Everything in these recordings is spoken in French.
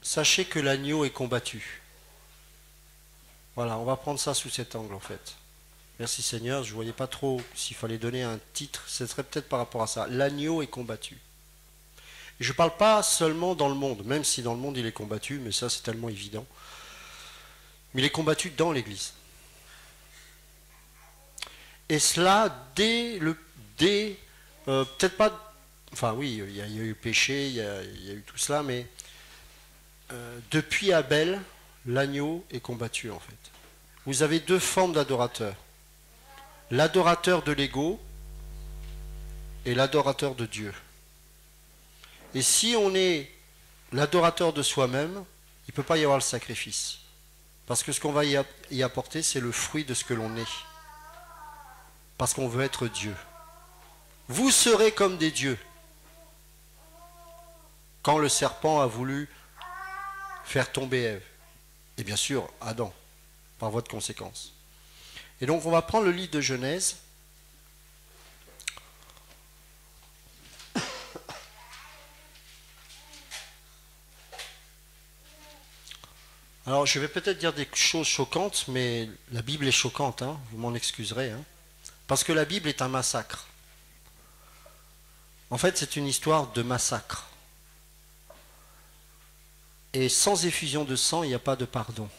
sachez que l'agneau est combattu. Voilà, on va prendre ça sous cet angle en fait. Merci Seigneur, je ne voyais pas trop s'il fallait donner un titre, ce serait peut-être par rapport à ça. L'agneau est combattu. Et je ne parle pas seulement dans le monde, même si dans le monde il est combattu, mais ça c'est tellement évident. Mais il est combattu dans l'Église. Et cela peut-être pas, enfin oui, il y a eu le péché, il y a eu tout cela, mais depuis Abel, l'agneau est combattu en fait. Vous avez deux formes d'adorateurs. L'adorateur de l'ego et l'adorateur de Dieu. Et si on est l'adorateur de soi-même, il ne peut pas y avoir le sacrifice. Parce que ce qu'on va y apporter, c'est le fruit de ce que l'on est. Parce qu'on veut être Dieu. Vous serez comme des dieux. Quand le serpent a voulu faire tomber Ève. Et bien sûr, Adam, par voie de conséquence. Et donc on va prendre le livre de Genèse. Alors je vais peut-être dire des choses choquantes, mais la Bible est choquante, hein, vous m'en excuserez. Hein, parce que la Bible est un massacre. En fait, c'est une histoire de massacre. Et sans effusion de sang, il n'y a pas de pardon.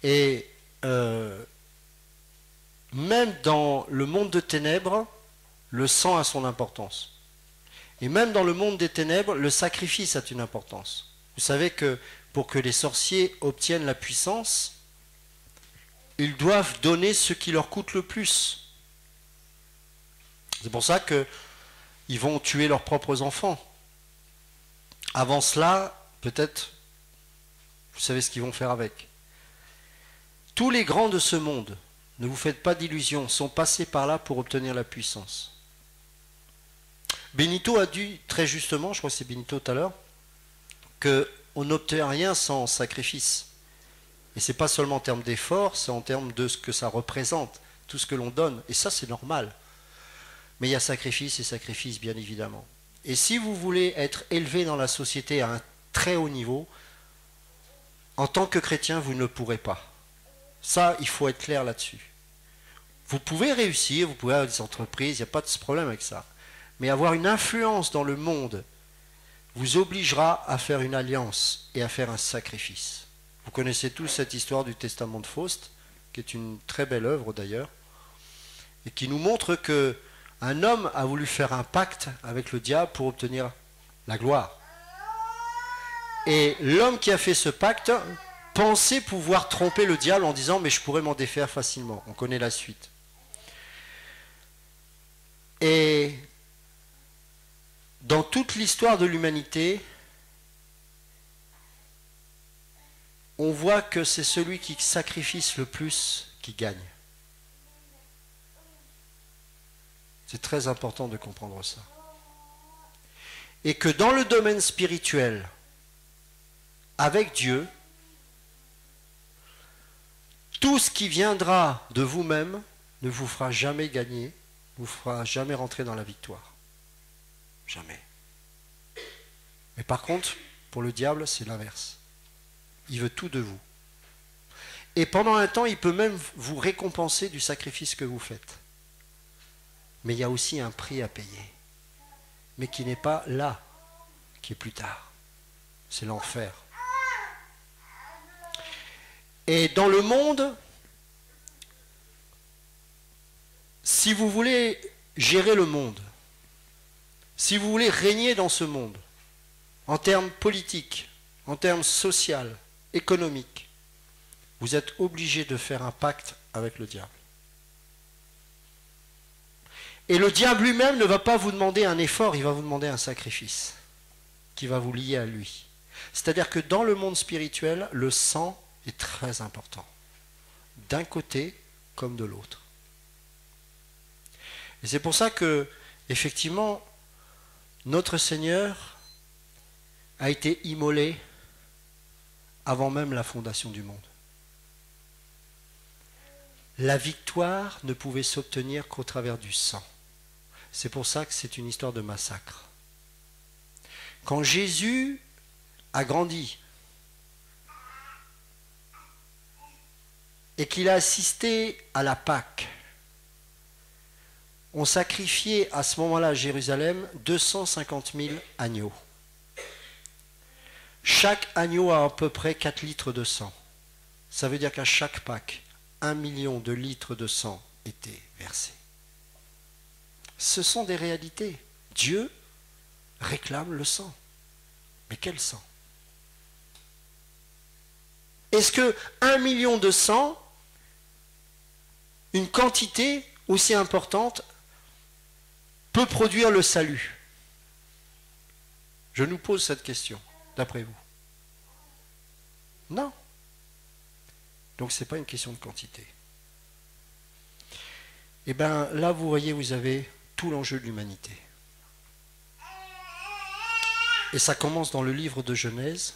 Et même dans le monde de ténèbres, le sang a son importance. Et même dans le monde des ténèbres, le sacrifice a une importance. Vous savez que pour que les sorciers obtiennent la puissance, ils doivent donner ce qui leur coûte le plus. C'est pour ça qu'ils vont tuer leurs propres enfants. Avant cela, peut-être, vous savez ce qu'ils vont faire avec. Tous les grands de ce monde, ne vous faites pas d'illusions, sont passés par là pour obtenir la puissance. Benito a dit très justement, je crois que c'est Benito tout à l'heure, qu'on n'obtient rien sans sacrifice. Et ce n'est pas seulement en termes d'effort, c'est en termes de ce que ça représente, tout ce que l'on donne. Et ça, c'est normal. Mais il y a sacrifice et sacrifice, bien évidemment. Et si vous voulez être élevé dans la société à un très haut niveau, en tant que chrétien, vous ne pourrez pas. Ça, il faut être clair là-dessus. Vous pouvez réussir, vous pouvez avoir des entreprises, il n'y a pas de problème avec ça. Mais avoir une influence dans le monde vous obligera à faire une alliance et à faire un sacrifice. Vous connaissez tous cette histoire du Testament de Faust, qui est une très belle œuvre d'ailleurs, et qui nous montre qu'un homme a voulu faire un pacte avec le diable pour obtenir la gloire. Et l'homme qui a fait ce pacte pensait pouvoir tromper le diable en disant « mais je pourrais m'en défaire facilement ». On connaît la suite. Et dans toute l'histoire de l'humanité, on voit que c'est celui qui sacrifie le plus qui gagne. C'est très important de comprendre ça. Et que dans le domaine spirituel, avec Dieu, tout ce qui viendra de vous-même ne vous fera jamais gagner, ne vous fera jamais rentrer dans la victoire. Jamais. Mais par contre, pour le diable, c'est l'inverse. Il veut tout de vous. Et pendant un temps, il peut même vous récompenser du sacrifice que vous faites. Mais il y a aussi un prix à payer. Mais qui n'est pas là, qui est plus tard. C'est l'enfer. Et dans le monde, si vous voulez gérer le monde, si vous voulez régner dans ce monde, en termes politiques, en termes sociaux, économiques, vous êtes obligé de faire un pacte avec le diable. Et le diable lui-même ne va pas vous demander un effort, il va vous demander un sacrifice qui va vous lier à lui. C'est-à-dire que dans le monde spirituel, le sang est très important, d'un côté comme de l'autre. Et c'est pour ça que, effectivement, notre Seigneur a été immolé avant même la fondation du monde. La victoire ne pouvait s'obtenir qu'au travers du sang. C'est pour ça que c'est une histoire de massacre. Quand Jésus a grandi et qu'il a assisté à la Pâque, on sacrifiait à ce moment-là à Jérusalem 250 000 agneaux. Chaque agneau a à peu près 4 litres de sang. Ça veut dire qu'à chaque Pâque, 1 million de litres de sang étaient versés. Ce sont des réalités. Dieu réclame le sang. Mais quel sang? Est-ce que 1 million de sang, une quantité aussi importante, peut produire le salut? Je nous pose cette question, d'après vous. Non. Donc ce n'est pas une question de quantité. Et bien là, vous voyez, vous avez tout l'enjeu de l'humanité. Et ça commence dans le livre de Genèse.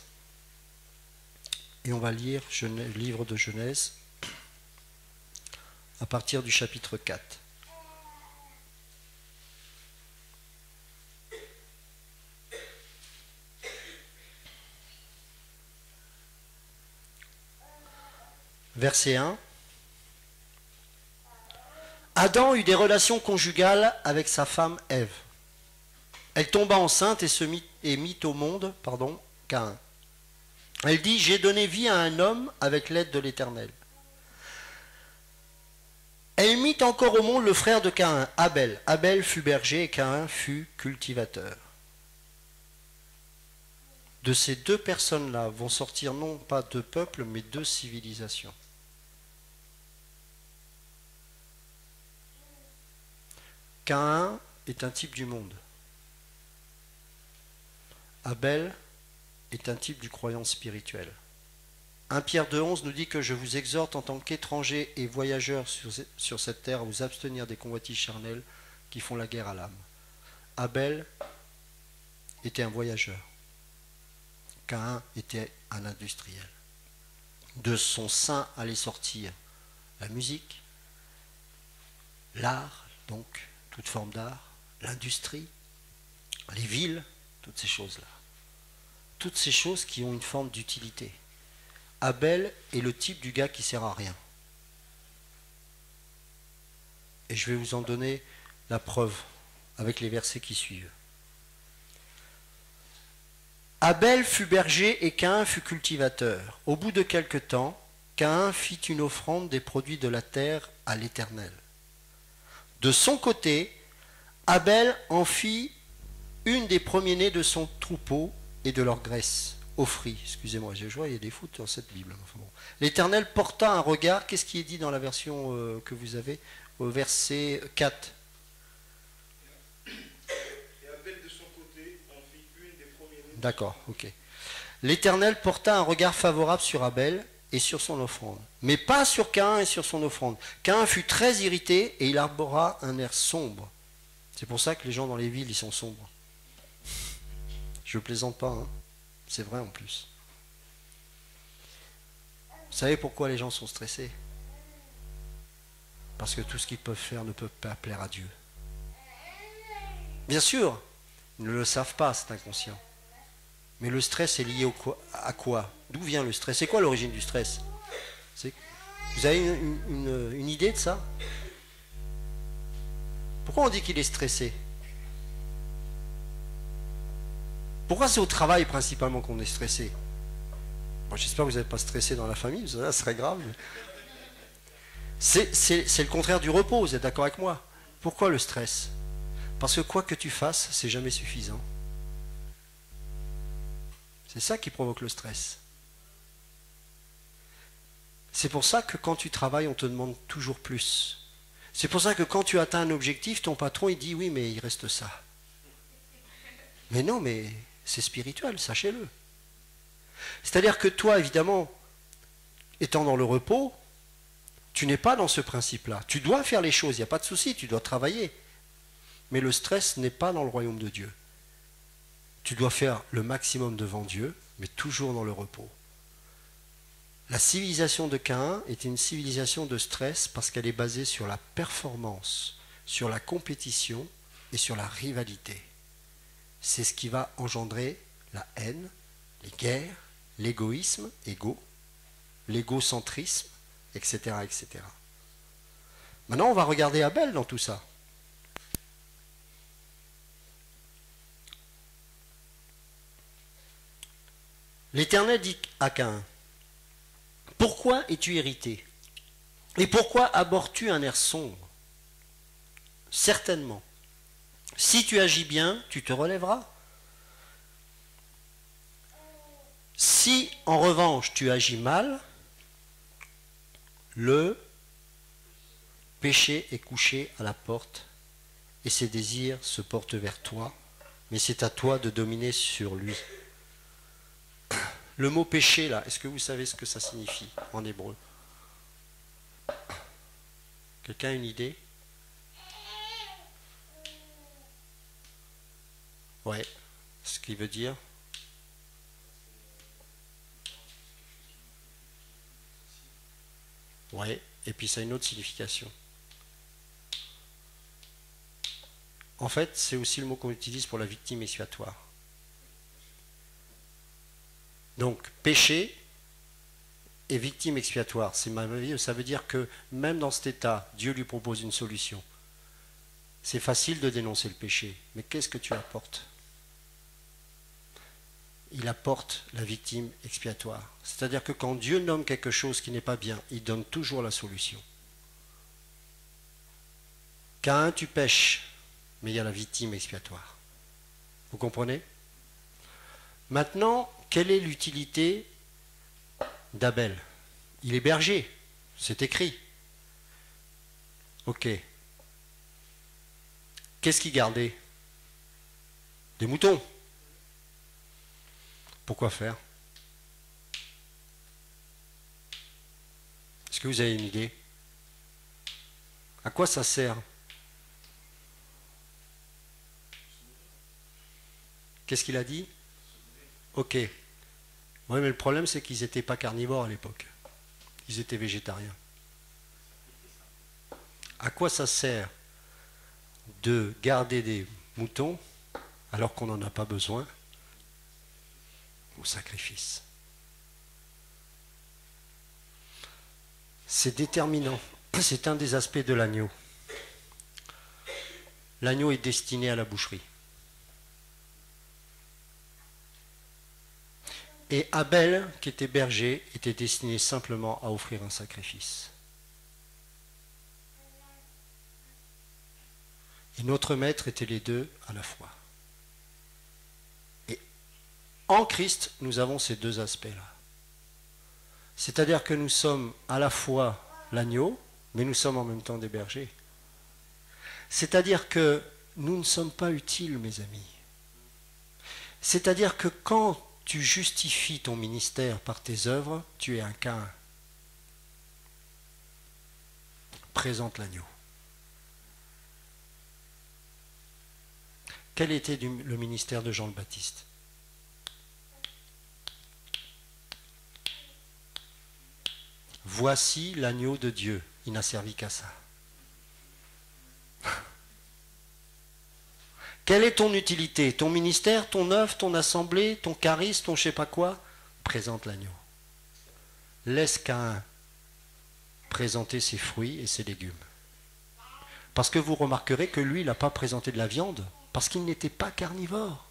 Et on va lire le livre de Genèse à partir du chapitre 4. Verset 1. Adam eut des relations conjugales avec sa femme Ève. Elle tomba enceinte et mit au monde Caïn. Elle dit, j'ai donné vie à un homme avec l'aide de l'Éternel. Elle mit encore au monde le frère de Caïn, Abel. Abel fut berger et Caïn fut cultivateur. De ces deux personnes-là vont sortir non pas deux peuples, mais deux civilisations. Caïn est un type du monde. Abel est un type du croyant spirituel. 1 Pierre 2,11 nous dit que je vous exhorte en tant qu'étrangers et voyageurs sur cette terre à vous abstenir des convoitises charnelles qui font la guerre à l'âme. Abel était un voyageur. Caïn était un industriel. De son sein allait sortir la musique, l'art, donc toute forme d'art, l'industrie, les villes, toutes ces choses-là. Toutes ces choses qui ont une forme d'utilité. Abel est le type du gars qui ne sert à rien. Et je vais vous en donner la preuve avec les versets qui suivent. Abel fut berger et Caïn fut cultivateur. Au bout de quelque temps, Caïn fit une offrande des produits de la terre à l'Éternel. De son côté, Abel en fit une des premiers-nés de son troupeau et de leur graisse. Offrit, excusez-moi, je vois, il y a des fautes dans cette Bible. Enfin bon. L'Éternel porta un regard, qu'est-ce qui est dit dans la version que vous avez, au verset 4. Et Abel de son côté en fit une des premiers-nés. D'accord, ok. L'Éternel porta un regard favorable sur Abel et sur son offrande, mais pas sur Caïn et sur son offrande. Caïn fut très irrité et il arbora un air sombre. C'est pour ça que les gens dans les villes, ils sont sombres. Je ne plaisante pas, hein. C'est vrai en plus. Vous savez pourquoi les gens sont stressés? Parce que tout ce qu'ils peuvent faire ne peut pas plaire à Dieu. Bien sûr, ils ne le savent pas, c'est inconscient. Mais le stress est lié à quoi? D'où vient le stress? C'est quoi l'origine du stress? Vous avez une idée de ça? Pourquoi on dit qu'il est stressé? Pourquoi c'est au travail principalement qu'on est stressé? Bon, j'espère que vous n'êtes pas stressé dans la famille, ça serait grave. Mais... C'est le contraire du repos, vous êtes d'accord avec moi? Pourquoi le stress? Parce que quoi que tu fasses, c'est jamais suffisant. C'est ça qui provoque le stress. C'est pour ça que quand tu travailles, on te demande toujours plus. C'est pour ça que quand tu atteins un objectif, ton patron il dit oui, mais il reste ça. Mais non, mais c'est spirituel, sachez-le. C'est-à-dire que toi, évidemment, étant dans le repos, tu n'es pas dans ce principe-là. Tu dois faire les choses, il n'y a pas de souci, tu dois travailler. Mais le stress n'est pas dans le royaume de Dieu. Tu dois faire le maximum devant Dieu, mais toujours dans le repos. La civilisation de Caïn est une civilisation de stress parce qu'elle est basée sur la performance, sur la compétition et sur la rivalité. C'est ce qui va engendrer la haine, les guerres, l'égoïsme, l'égocentrisme, etc., etc. Maintenant, on va regarder Abel dans tout ça. L'Éternel dit à Caïn, « Pourquoi es-tu irrité? Et pourquoi abordes-tu un air sombre? Certainement, si tu agis bien, tu te relèveras. Si, en revanche, tu agis mal, le péché est couché à la porte et ses désirs se portent vers toi, mais c'est à toi de dominer sur lui. » Le mot péché, là, est-ce que vous savez ce que ça signifie en hébreu? Quelqu'un a une idée? Ouais, ce qui veut dire? Ouais, et puis ça a une autre signification. En fait, c'est aussi le mot qu'on utilise pour la victime expiatoire. Donc, péché et victime expiatoire, c'est merveilleux. Ça veut dire que même dans cet état, Dieu lui propose une solution. C'est facile de dénoncer le péché, mais qu'est-ce que tu apportes? Il apporte la victime expiatoire. C'est-à-dire que quand Dieu nomme quelque chose qui n'est pas bien, il donne toujours la solution. Caïn, tu pêches, mais il y a la victime expiatoire. Vous comprenez? Maintenant, quelle est l'utilité d'Abel? Il est berger, c'est écrit. Ok. Qu'est-ce qu'il gardait? Des moutons. Pourquoi faire? Est-ce que vous avez une idée? À quoi ça sert? Qu'est-ce qu'il a dit? Ok. Oui, mais le problème, c'est qu'ils n'étaient pas carnivores à l'époque. Ils étaient végétariens. À quoi ça sert de garder des moutons alors qu'on n'en a pas besoin au sacrifice? C'est déterminant. C'est un des aspects de l'agneau. L'agneau est destiné à la boucherie. Et Abel, qui était berger, était destiné simplement à offrir un sacrifice. Et notre maître était les deux à la fois. Et en Christ, nous avons ces deux aspects-là. C'est-à-dire que nous sommes à la fois l'agneau, mais nous sommes en même temps des bergers. C'est-à-dire que nous ne sommes pas utiles, mes amis. C'est-à-dire que quand tu justifies ton ministère par tes œuvres, tu es un Caïn. Présente l'agneau. Quel était le ministère de Jean le Baptiste? Voici l'agneau de Dieu. Il n'a servi qu'à ça. Quelle est ton utilité? Ton ministère, ton œuvre, ton assemblée, ton charisme, ton je sais pas quoi? Présente l'agneau. Laisse Caïn présenter ses fruits et ses légumes. Parce que vous remarquerez que lui, il n'a pas présenté de la viande, parce qu'il n'était pas carnivore.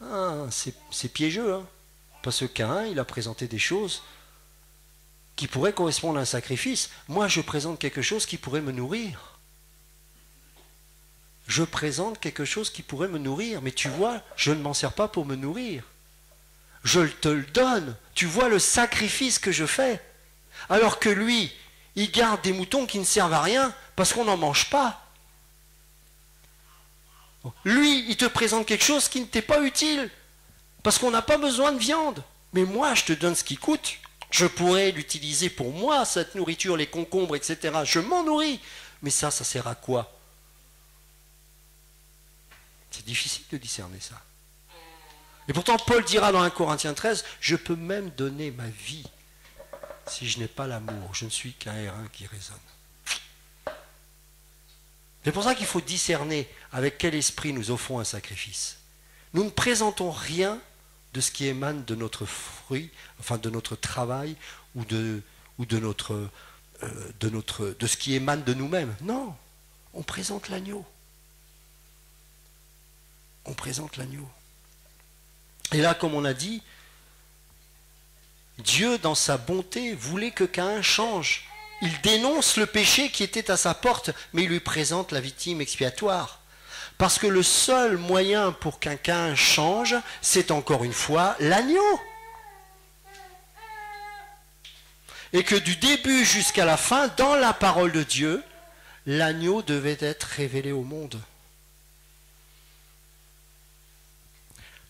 Ah, c'est piégeux, hein? Parce que Caïn, il a présenté des choses qui pourraient correspondre à un sacrifice. Moi, je présente quelque chose qui pourrait me nourrir. Je présente quelque chose qui pourrait me nourrir, mais tu vois, je ne m'en sers pas pour me nourrir. Je te le donne. Tu vois le sacrifice que je fais. Alors que lui, il garde des moutons qui ne servent à rien parce qu'on n'en mange pas. Lui, il te présente quelque chose qui ne t'est pas utile parce qu'on n'a pas besoin de viande. Mais moi, je te donne ce qui coûte. Je pourrais l'utiliser pour moi, cette nourriture, les concombres, etc. Je m'en nourris. Mais ça sert à quoi? C'est difficile de discerner ça. Et pourtant, Paul dira dans 1 Corinthiens 13, je peux même donner ma vie si je n'ai pas l'amour. Je ne suis qu'un airain qui résonne. C'est pour ça qu'il faut discerner avec quel esprit nous offrons un sacrifice. Nous ne présentons rien de ce qui émane de notre fruit, enfin de notre travail ou de ce qui émane de nous-mêmes. Non, on présente l'agneau. On présente l'agneau. Et là, comme on a dit, Dieu, dans sa bonté, voulait que Caïn change. Il dénonce le péché qui était à sa porte, mais il lui présente la victime expiatoire. Parce que le seul moyen pour qu'un Caïn change, c'est encore une fois l'agneau. Et que du début jusqu'à la fin, dans la parole de Dieu, l'agneau devait être révélé au monde.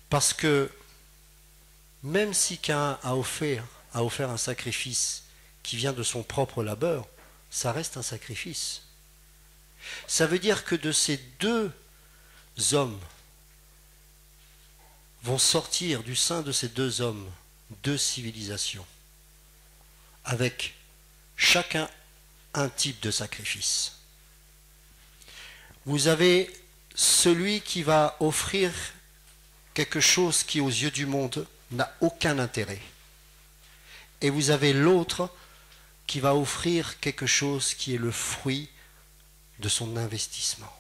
Parce que même si Caïn a offert un sacrifice qui vient de son propre labeur, ça reste un sacrifice. Ça veut dire que de ces deux hommes vont sortir du sein de ces deux hommes deux civilisations, avec chacun un type de sacrifice. Vous avez celui qui va offrir quelque chose qui, aux yeux du monde, n'a aucun intérêt. Et vous avez l'autre qui va offrir quelque chose qui est le fruit de son investissement.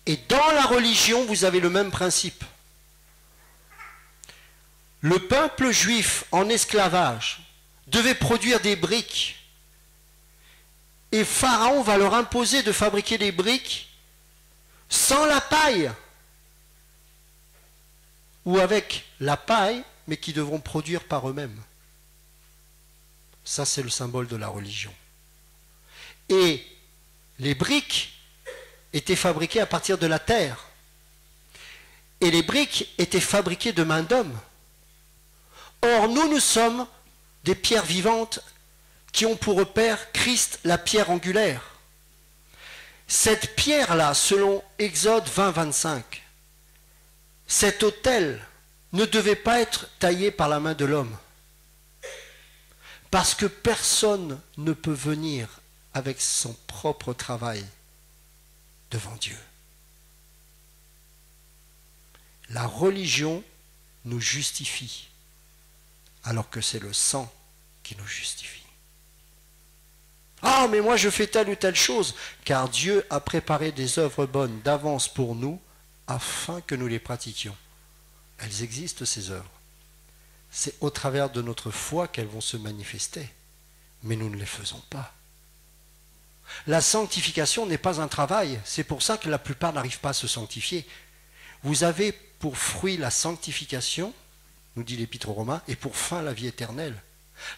Et dans la religion, vous avez le même principe. Le peuple juif en esclavage devait produire des briques. Et Pharaon va leur imposer de fabriquer des briques sans la paille. Ou avec la paille, mais qui devront produire par eux-mêmes. Ça, c'est le symbole de la religion. Et les briques étaient fabriquées à partir de la terre. Et les briques étaient fabriquées de main d'homme. Or, nous sommes des pierres vivantes qui ont pour repère Christ, la pierre angulaire. Cette pierre-là, selon Exode 20, 25, cet autel ne devait pas être taillé par la main de l'homme. Parce que personne ne peut venir avec son propre travail devant Dieu. La religion nous justifie, alors que c'est le sang qui nous justifie. Ah, mais moi je fais telle ou telle chose, car Dieu a préparé des œuvres bonnes d'avance pour nous, afin que nous les pratiquions. Elles existent, ces œuvres. C'est au travers de notre foi qu'elles vont se manifester. Mais nous ne les faisons pas. La sanctification n'est pas un travail. C'est pour ça que la plupart n'arrivent pas à se sanctifier. Vous avez pour fruit la sanctification, nous dit l'Épître aux Romains, et pour fin la vie éternelle.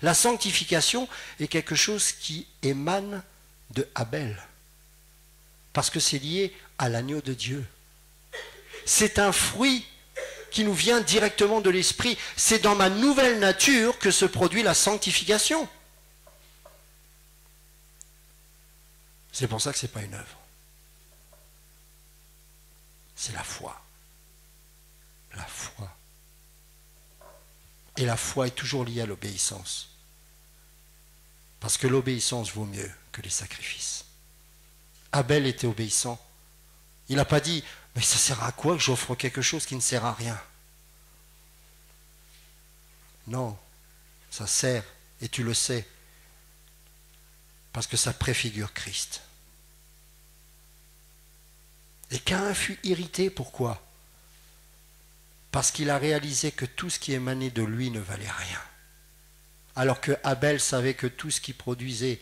La sanctification est quelque chose qui émane de Abel. Parce que c'est lié à l'agneau de Dieu. C'est un fruit qui nous vient directement de l'esprit. C'est dans ma nouvelle nature que se produit la sanctification. C'est pour ça que ce n'est pas une œuvre. C'est la foi. La foi. Et la foi est toujours liée à l'obéissance. Parce que l'obéissance vaut mieux que les sacrifices. Abel était obéissant. Il n'a pas dit, mais ça sert à quoi que j'offre quelque chose qui ne sert à rien? Non, ça sert, et tu le sais, parce que ça préfigure Christ. Et Caïn fut irrité, pourquoi? Parce qu'il a réalisé que tout ce qui émanait de lui ne valait rien. Alors que Abel savait que tout ce qui produisait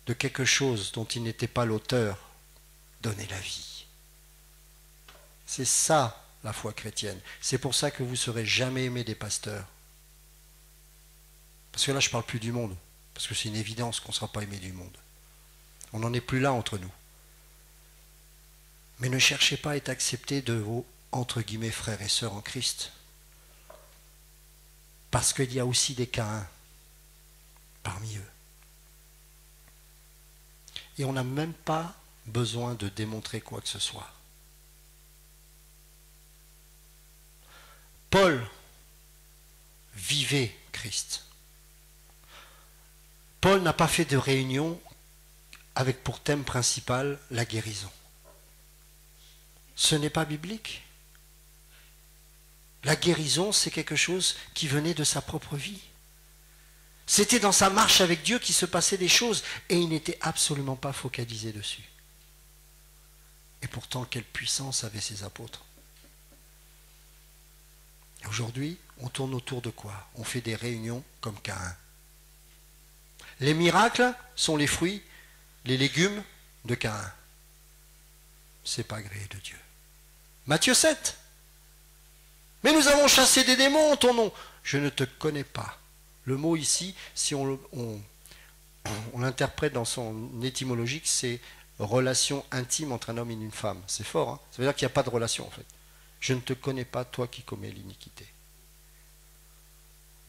de quelque chose dont il n'était pas l'auteur donnait la vie. C'est ça la foi chrétienne. C'est pour ça que vous ne serez jamais aimés des pasteurs. Parce que là, je ne parle plus du monde. Parce que c'est une évidence qu'on ne sera pas aimé du monde. On n'en est plus là entre nous. Mais ne cherchez pas à être acceptés de vos, entre guillemets, frères et sœurs en Christ. Parce qu'il y a aussi des Caïns parmi eux. Et on n'a même pas besoin de démontrer quoi que ce soit. Paul vivait Christ. Paul n'a pas fait de réunion avec pour thème principal la guérison. Ce n'est pas biblique. La guérison, c'est quelque chose qui venait de sa propre vie. C'était dans sa marche avec Dieu qu'il se passait des choses et il n'était absolument pas focalisé dessus. Et pourtant, quelle puissance avaient ces apôtres. Et aujourd'hui, on tourne autour de quoi? On fait des réunions comme Caïn. Les miracles sont les fruits, les légumes de Caïn. C'est pas agréé de Dieu. Matthieu 7. Mais nous avons chassé des démons en ton nom. Je ne te connais pas. Le mot ici, si on l'interprète dans son étymologique, c'est relation intime entre un homme et une femme. C'est fort, hein? Ça veut dire qu'il n'y a pas de relation en fait. Je ne te connais pas, toi qui commets l'iniquité.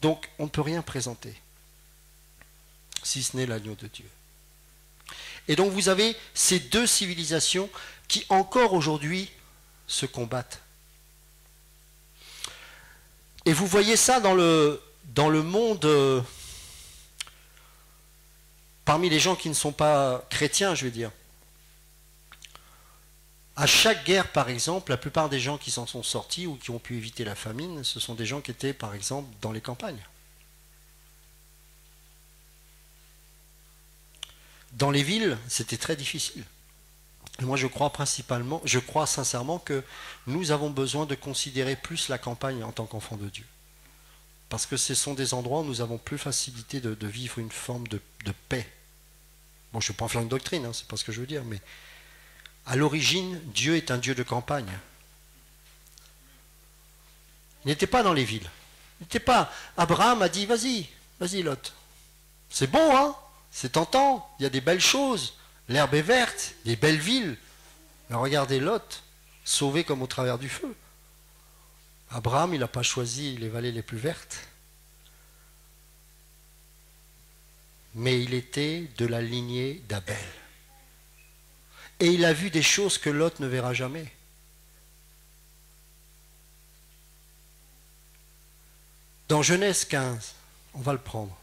Donc, on ne peut rien présenter, si ce n'est l'agneau de Dieu. Et donc, vous avez ces deux civilisations qui, encore aujourd'hui, se combattent. Et vous voyez ça dans le monde, parmi les gens qui ne sont pas chrétiens, je veux dire. À chaque guerre, par exemple, la plupart des gens qui s'en sont sortis ou qui ont pu éviter la famine, ce sont des gens qui étaient, par exemple, dans les campagnes. Dans les villes, c'était très difficile. Et moi, je crois sincèrement que nous avons besoin de considérer plus la campagne en tant qu'enfants de Dieu. Parce que ce sont des endroits où nous avons plus facilité de vivre une forme de paix. Bon, je ne vais pas en faire une doctrine, hein, c'est pas ce que je veux dire, mais à l'origine, Dieu est un Dieu de campagne. Il n'était pas dans les villes. Il n'était pas. Abraham a dit, vas-y Lot. C'est bon, hein? C'est tentant, il y a des belles choses. L'herbe est verte, des belles villes. Mais regardez Lot, sauvé comme au travers du feu. Abraham, il n'a pas choisi les vallées les plus vertes. Mais il était de la lignée d'Abel. Et il a vu des choses que Lot ne verra jamais. Dans Genèse 15, on va le prendre.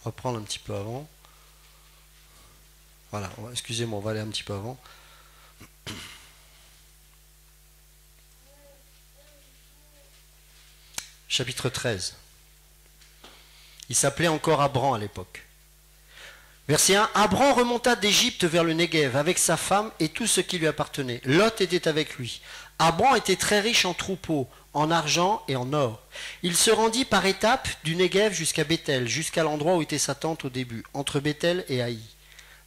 On va prendre un petit peu avant. Voilà, excusez-moi, on va aller un petit peu avant. Chapitre 13. Il s'appelait encore Abram à l'époque. Verset 1. Abram remonta d'Égypte vers le Néguev avec sa femme et tout ce qui lui appartenait. Lot était avec lui. Abram était très riche en troupeaux, en argent et en or. Il se rendit par étapes du Néguev jusqu'à Béthel, jusqu'à l'endroit où était sa tente au début, entre Béthel et Haï.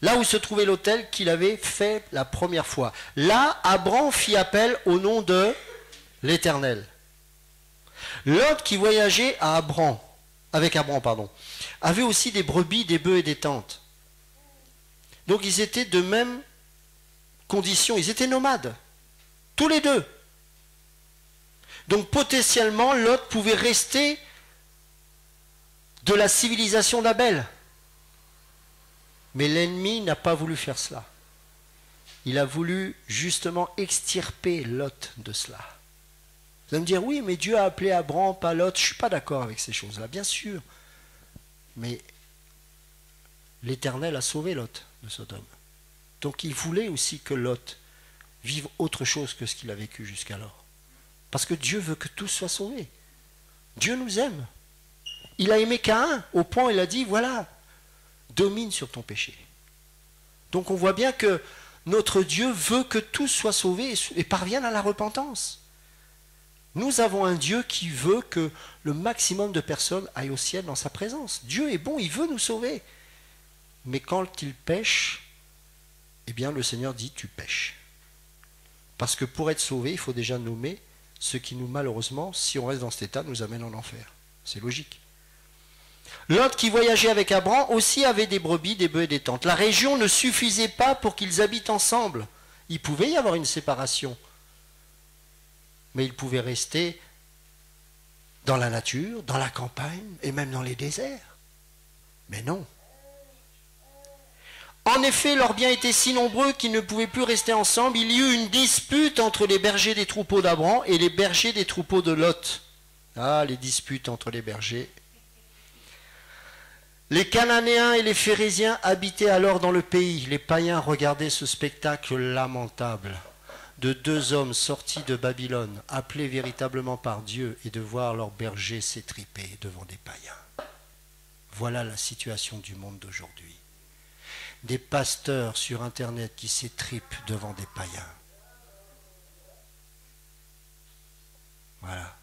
Là où se trouvait l'autel qu'il avait fait la première fois. Là, Abram fit appel au nom de l'Éternel. Lot qui voyageait avec Abram, avait aussi des brebis, des bœufs et des tentes. Donc ils étaient de même condition, ils étaient nomades, tous les deux. Donc potentiellement, Lot pouvait rester de la civilisation d'Abel. Mais l'ennemi n'a pas voulu faire cela. Il a voulu justement extirper Lot de cela. Vous allez me dire, oui, mais Dieu a appelé Abram, pas Lot. Je ne suis pas d'accord avec ces choses-là, bien sûr. Mais l'Éternel a sauvé Lot de Sodome. Donc il voulait aussi que Lot vive autre chose que ce qu'il a vécu jusqu'alors. Parce que Dieu veut que tout soit sauvé. Dieu nous aime. Il a aimé Caïn au point où il a dit, voilà, domine sur ton péché. Donc on voit bien que notre Dieu veut que tout soit sauvé et parvienne à la repentance. Nous avons un Dieu qui veut que le maximum de personnes aillent au ciel dans sa présence. Dieu est bon, il veut nous sauver. Mais quand il pêche, eh bien le Seigneur dit tu pêches. Parce que pour être sauvé, il faut déjà nommer ce qui nous, malheureusement, si on reste dans cet état, nous amène en enfer. C'est logique. Lot qui voyageait avec Abram aussi avait des brebis, des bœufs et des tentes. La région ne suffisait pas pour qu'ils habitent ensemble. Il pouvait y avoir une séparation. Mais ils pouvaient rester dans la nature, dans la campagne et même dans les déserts. Mais non. En effet, leurs biens étaient si nombreux qu'ils ne pouvaient plus rester ensemble. Il y eut une dispute entre les bergers des troupeaux d'Abram et les bergers des troupeaux de Lot. Ah, les disputes entre les bergers. Les Cananéens et les Phérésiens habitaient alors dans le pays. Les païens regardaient ce spectacle lamentable de deux hommes sortis de Babylone, appelés véritablement par Dieu, et de voir leurs bergers s'étriper devant des païens. Voilà la situation du monde d'aujourd'hui. Des pasteurs sur Internet qui s'étripent devant des païens. Voilà.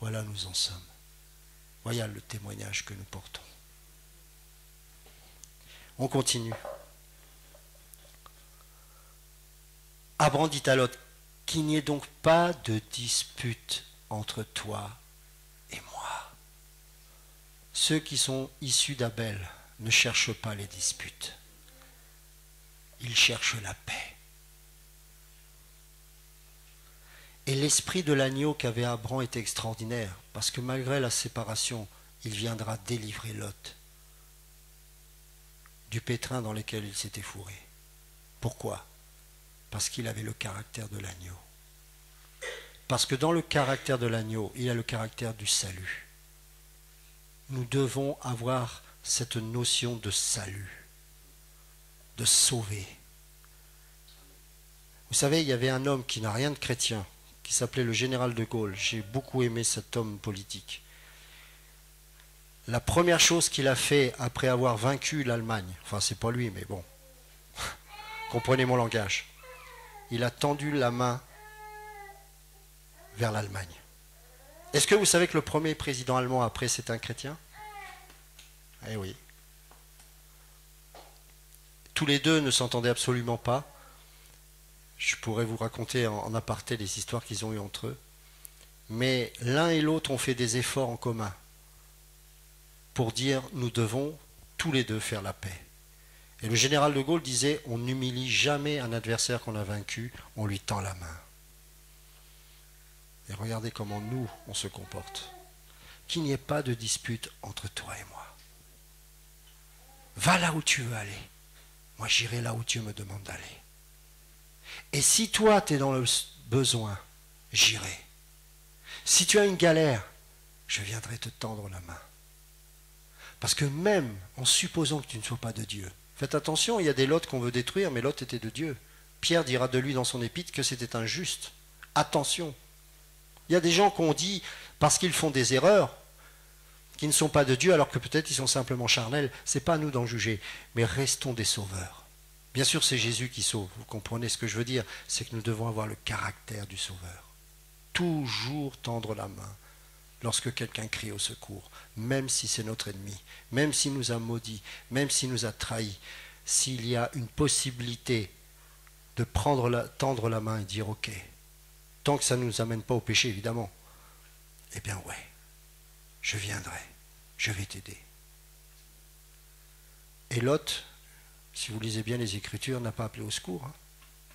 Voilà où nous en sommes. Voilà le témoignage que nous portons. On continue. Abraham dit à Lot, qu'il n'y ait donc pas de dispute entre toi et moi. Ceux qui sont issus d'Abel ne cherchent pas les disputes. Ils cherchent la paix. Et l'esprit de l'agneau qu'avait Abraham est extraordinaire, parce que malgré la séparation, il viendra délivrer Lot du pétrin dans lequel il s'était fourré. Pourquoi ? Parce qu'il avait le caractère de l'agneau. Parce que dans le caractère de l'agneau, il y a le caractère du salut. Nous devons avoir cette notion de salut, de sauver. Vous savez, il y avait un homme qui n'a rien de chrétien, qui s'appelait le général de Gaulle. J'ai beaucoup aimé cet homme politique. La première chose qu'il a fait après avoir vaincu l'Allemagne, enfin c'est pas lui, mais bon, comprenez mon langage, il a tendu la main vers l'Allemagne. Est-ce que vous savez que le premier président allemand après c'est un chrétien ? Eh oui. Tous les deux ne s'entendaient absolument pas. Je pourrais vous raconter en aparté les histoires qu'ils ont eues entre eux. Mais l'un et l'autre ont fait des efforts en commun pour dire nous devons tous les deux faire la paix. Et le général de Gaulle disait on n'humilie jamais un adversaire qu'on a vaincu, on lui tend la main. Et regardez comment nous, on se comporte. Qu'il n'y ait pas de dispute entre toi et moi. Va là où tu veux aller. Moi, j'irai là où Dieu me demande d'aller. Et si toi, tu es dans le besoin, j'irai. Si tu as une galère, je viendrai te tendre la main. Parce que même en supposant que tu ne sois pas de Dieu, faites attention, il y a des Lot qu'on veut détruire, mais Lot était de Dieu. Pierre dira de lui dans son épître que c'était un juste. Attention. Il y a des gens qu'on dit, parce qu'ils font des erreurs, qui ne sont pas de Dieu, alors que peut-être ils sont simplement charnels. Ce n'est pas à nous d'en juger, mais restons des sauveurs. Bien sûr, c'est Jésus qui sauve. Vous comprenez ce que je veux dire? C'est que nous devons avoir le caractère du sauveur. Toujours tendre la main lorsque quelqu'un crie au secours, même si c'est notre ennemi, même s'il nous a maudits, même s'il nous a trahis. S'il y a une possibilité de tendre la main et dire « Ok », tant que ça ne nous amène pas au péché, évidemment, eh bien ouais, je viendrai, je vais t'aider. Et Lot, si vous lisez bien les Écritures, n'a pas appelé au secours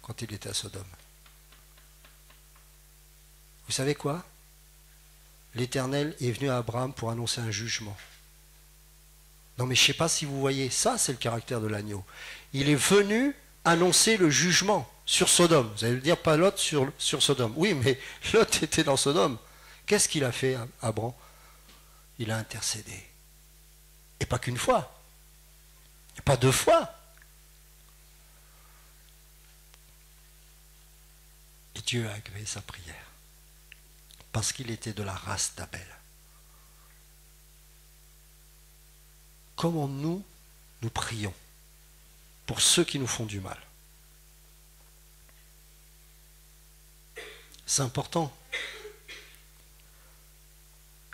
quand il était à Sodome. Vous savez quoi? L'Éternel est venu à Abraham pour annoncer un jugement. Non mais je ne sais pas si vous voyez, ça c'est le caractère de l'agneau. Il est venu annoncer le jugement sur Sodome. Vous allez me dire, pas Lot sur Sodome. Oui, mais Lot était dans Sodome. Qu'est-ce qu'il a fait, Abraham? Il a intercédé. Et pas qu'une fois. Et pas deux fois. Et Dieu a agréé sa prière. Parce qu'il était de la race d'Abel. Comment nous prions pour ceux qui nous font du mal. C'est important.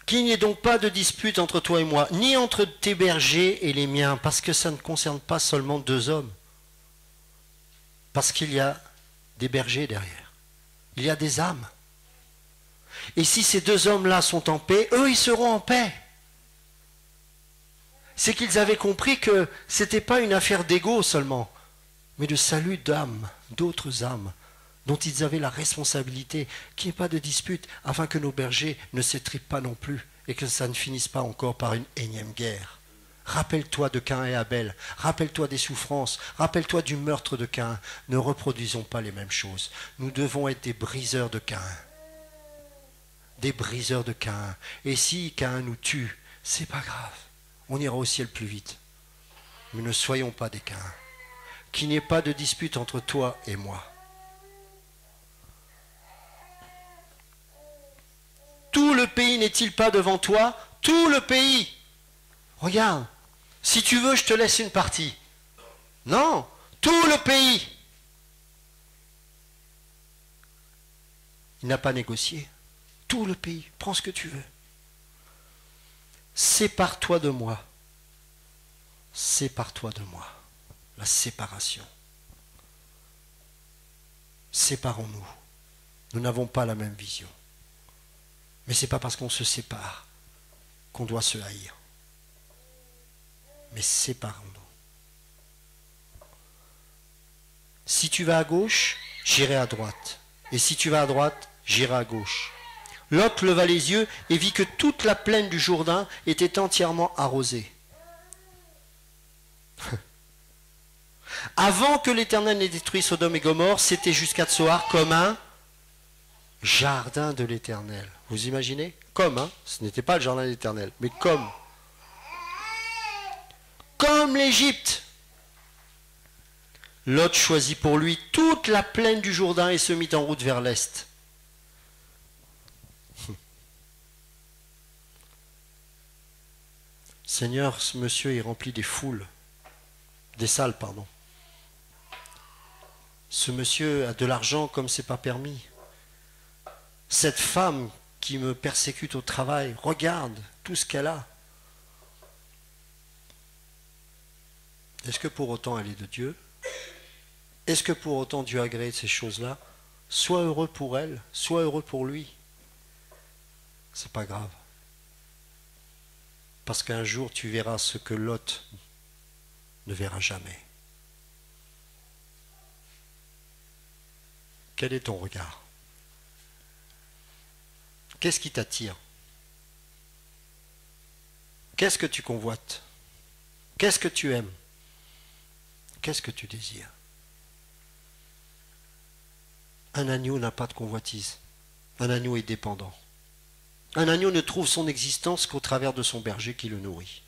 Qu'il n'y ait donc pas de dispute entre toi et moi, ni entre tes bergers et les miens, parce que ça ne concerne pas seulement deux hommes. Parce qu'il y a des bergers derrière. Il y a des âmes. Et si ces deux hommes-là sont en paix, eux, ils seront en paix. C'est qu'ils avaient compris que ce n'était pas une affaire d'ego seulement, mais de salut d'âmes, d'autres âmes, dont ils avaient la responsabilité, qu'il n'y ait pas de dispute, afin que nos bergers ne s'étripent pas non plus, et que ça ne finisse pas encore par une énième guerre. Rappelle-toi de Caïn et Abel, rappelle-toi des souffrances, rappelle-toi du meurtre de Caïn. Ne reproduisons pas les mêmes choses. Nous devons être des briseurs de Caïn. Des briseurs de Caïn. Et si Caïn nous tue, c'est pas grave. on ira au ciel plus vite. Mais ne soyons pas des Caïns. Qu'il n'y ait pas de dispute entre toi et moi. Tout le pays n'est-il pas devant toi? Tout le pays. Regarde, si tu veux, je te laisse une partie. Non, tout le pays. Il n'a pas négocié. Tout le pays, prends ce que tu veux. Sépare-toi de moi. Sépare-toi de moi. La séparation. Séparons-nous. Nous n'avons pas la même vision. Mais ce n'est pas parce qu'on se sépare qu'on doit se haïr. Mais séparons-nous. Si tu vas à gauche, j'irai à droite. Et si tu vas à droite, j'irai à gauche. Lot leva les yeux et vit que toute la plaine du Jourdain était entièrement arrosée. Avant que l'Éternel n'ait détruit Sodome et Gomorrhe, c'était jusqu'à Tsoar comme un jardin de l'Éternel. Vous imaginez? Comme, hein? Ce n'était pas le jardin de l'Éternel, mais comme. Comme l'Égypte. Lot choisit pour lui toute la plaine du Jourdain et se mit en route vers l'est. Seigneur, ce monsieur est rempli des foules, des salles, pardon. Ce monsieur a de l'argent comme c'est pas permis. Cette femme qui me persécute au travail, regarde tout ce qu'elle a. Est-ce que pour autant elle est de Dieu? Est-ce que pour autant Dieu agrée ces choses-là? Sois heureux pour elle, sois heureux pour lui. C'est pas grave. Parce qu'un jour tu verras ce que Lot ne verra jamais. Quel est ton regard? Qu'est-ce qui t'attire? Qu'est-ce que tu convoites? Qu'est-ce que tu aimes? Qu'est-ce que tu désires? Un agneau n'a pas de convoitise. Un agneau est dépendant. Un agneau ne trouve son existence qu'au travers de son berger qui le nourrit.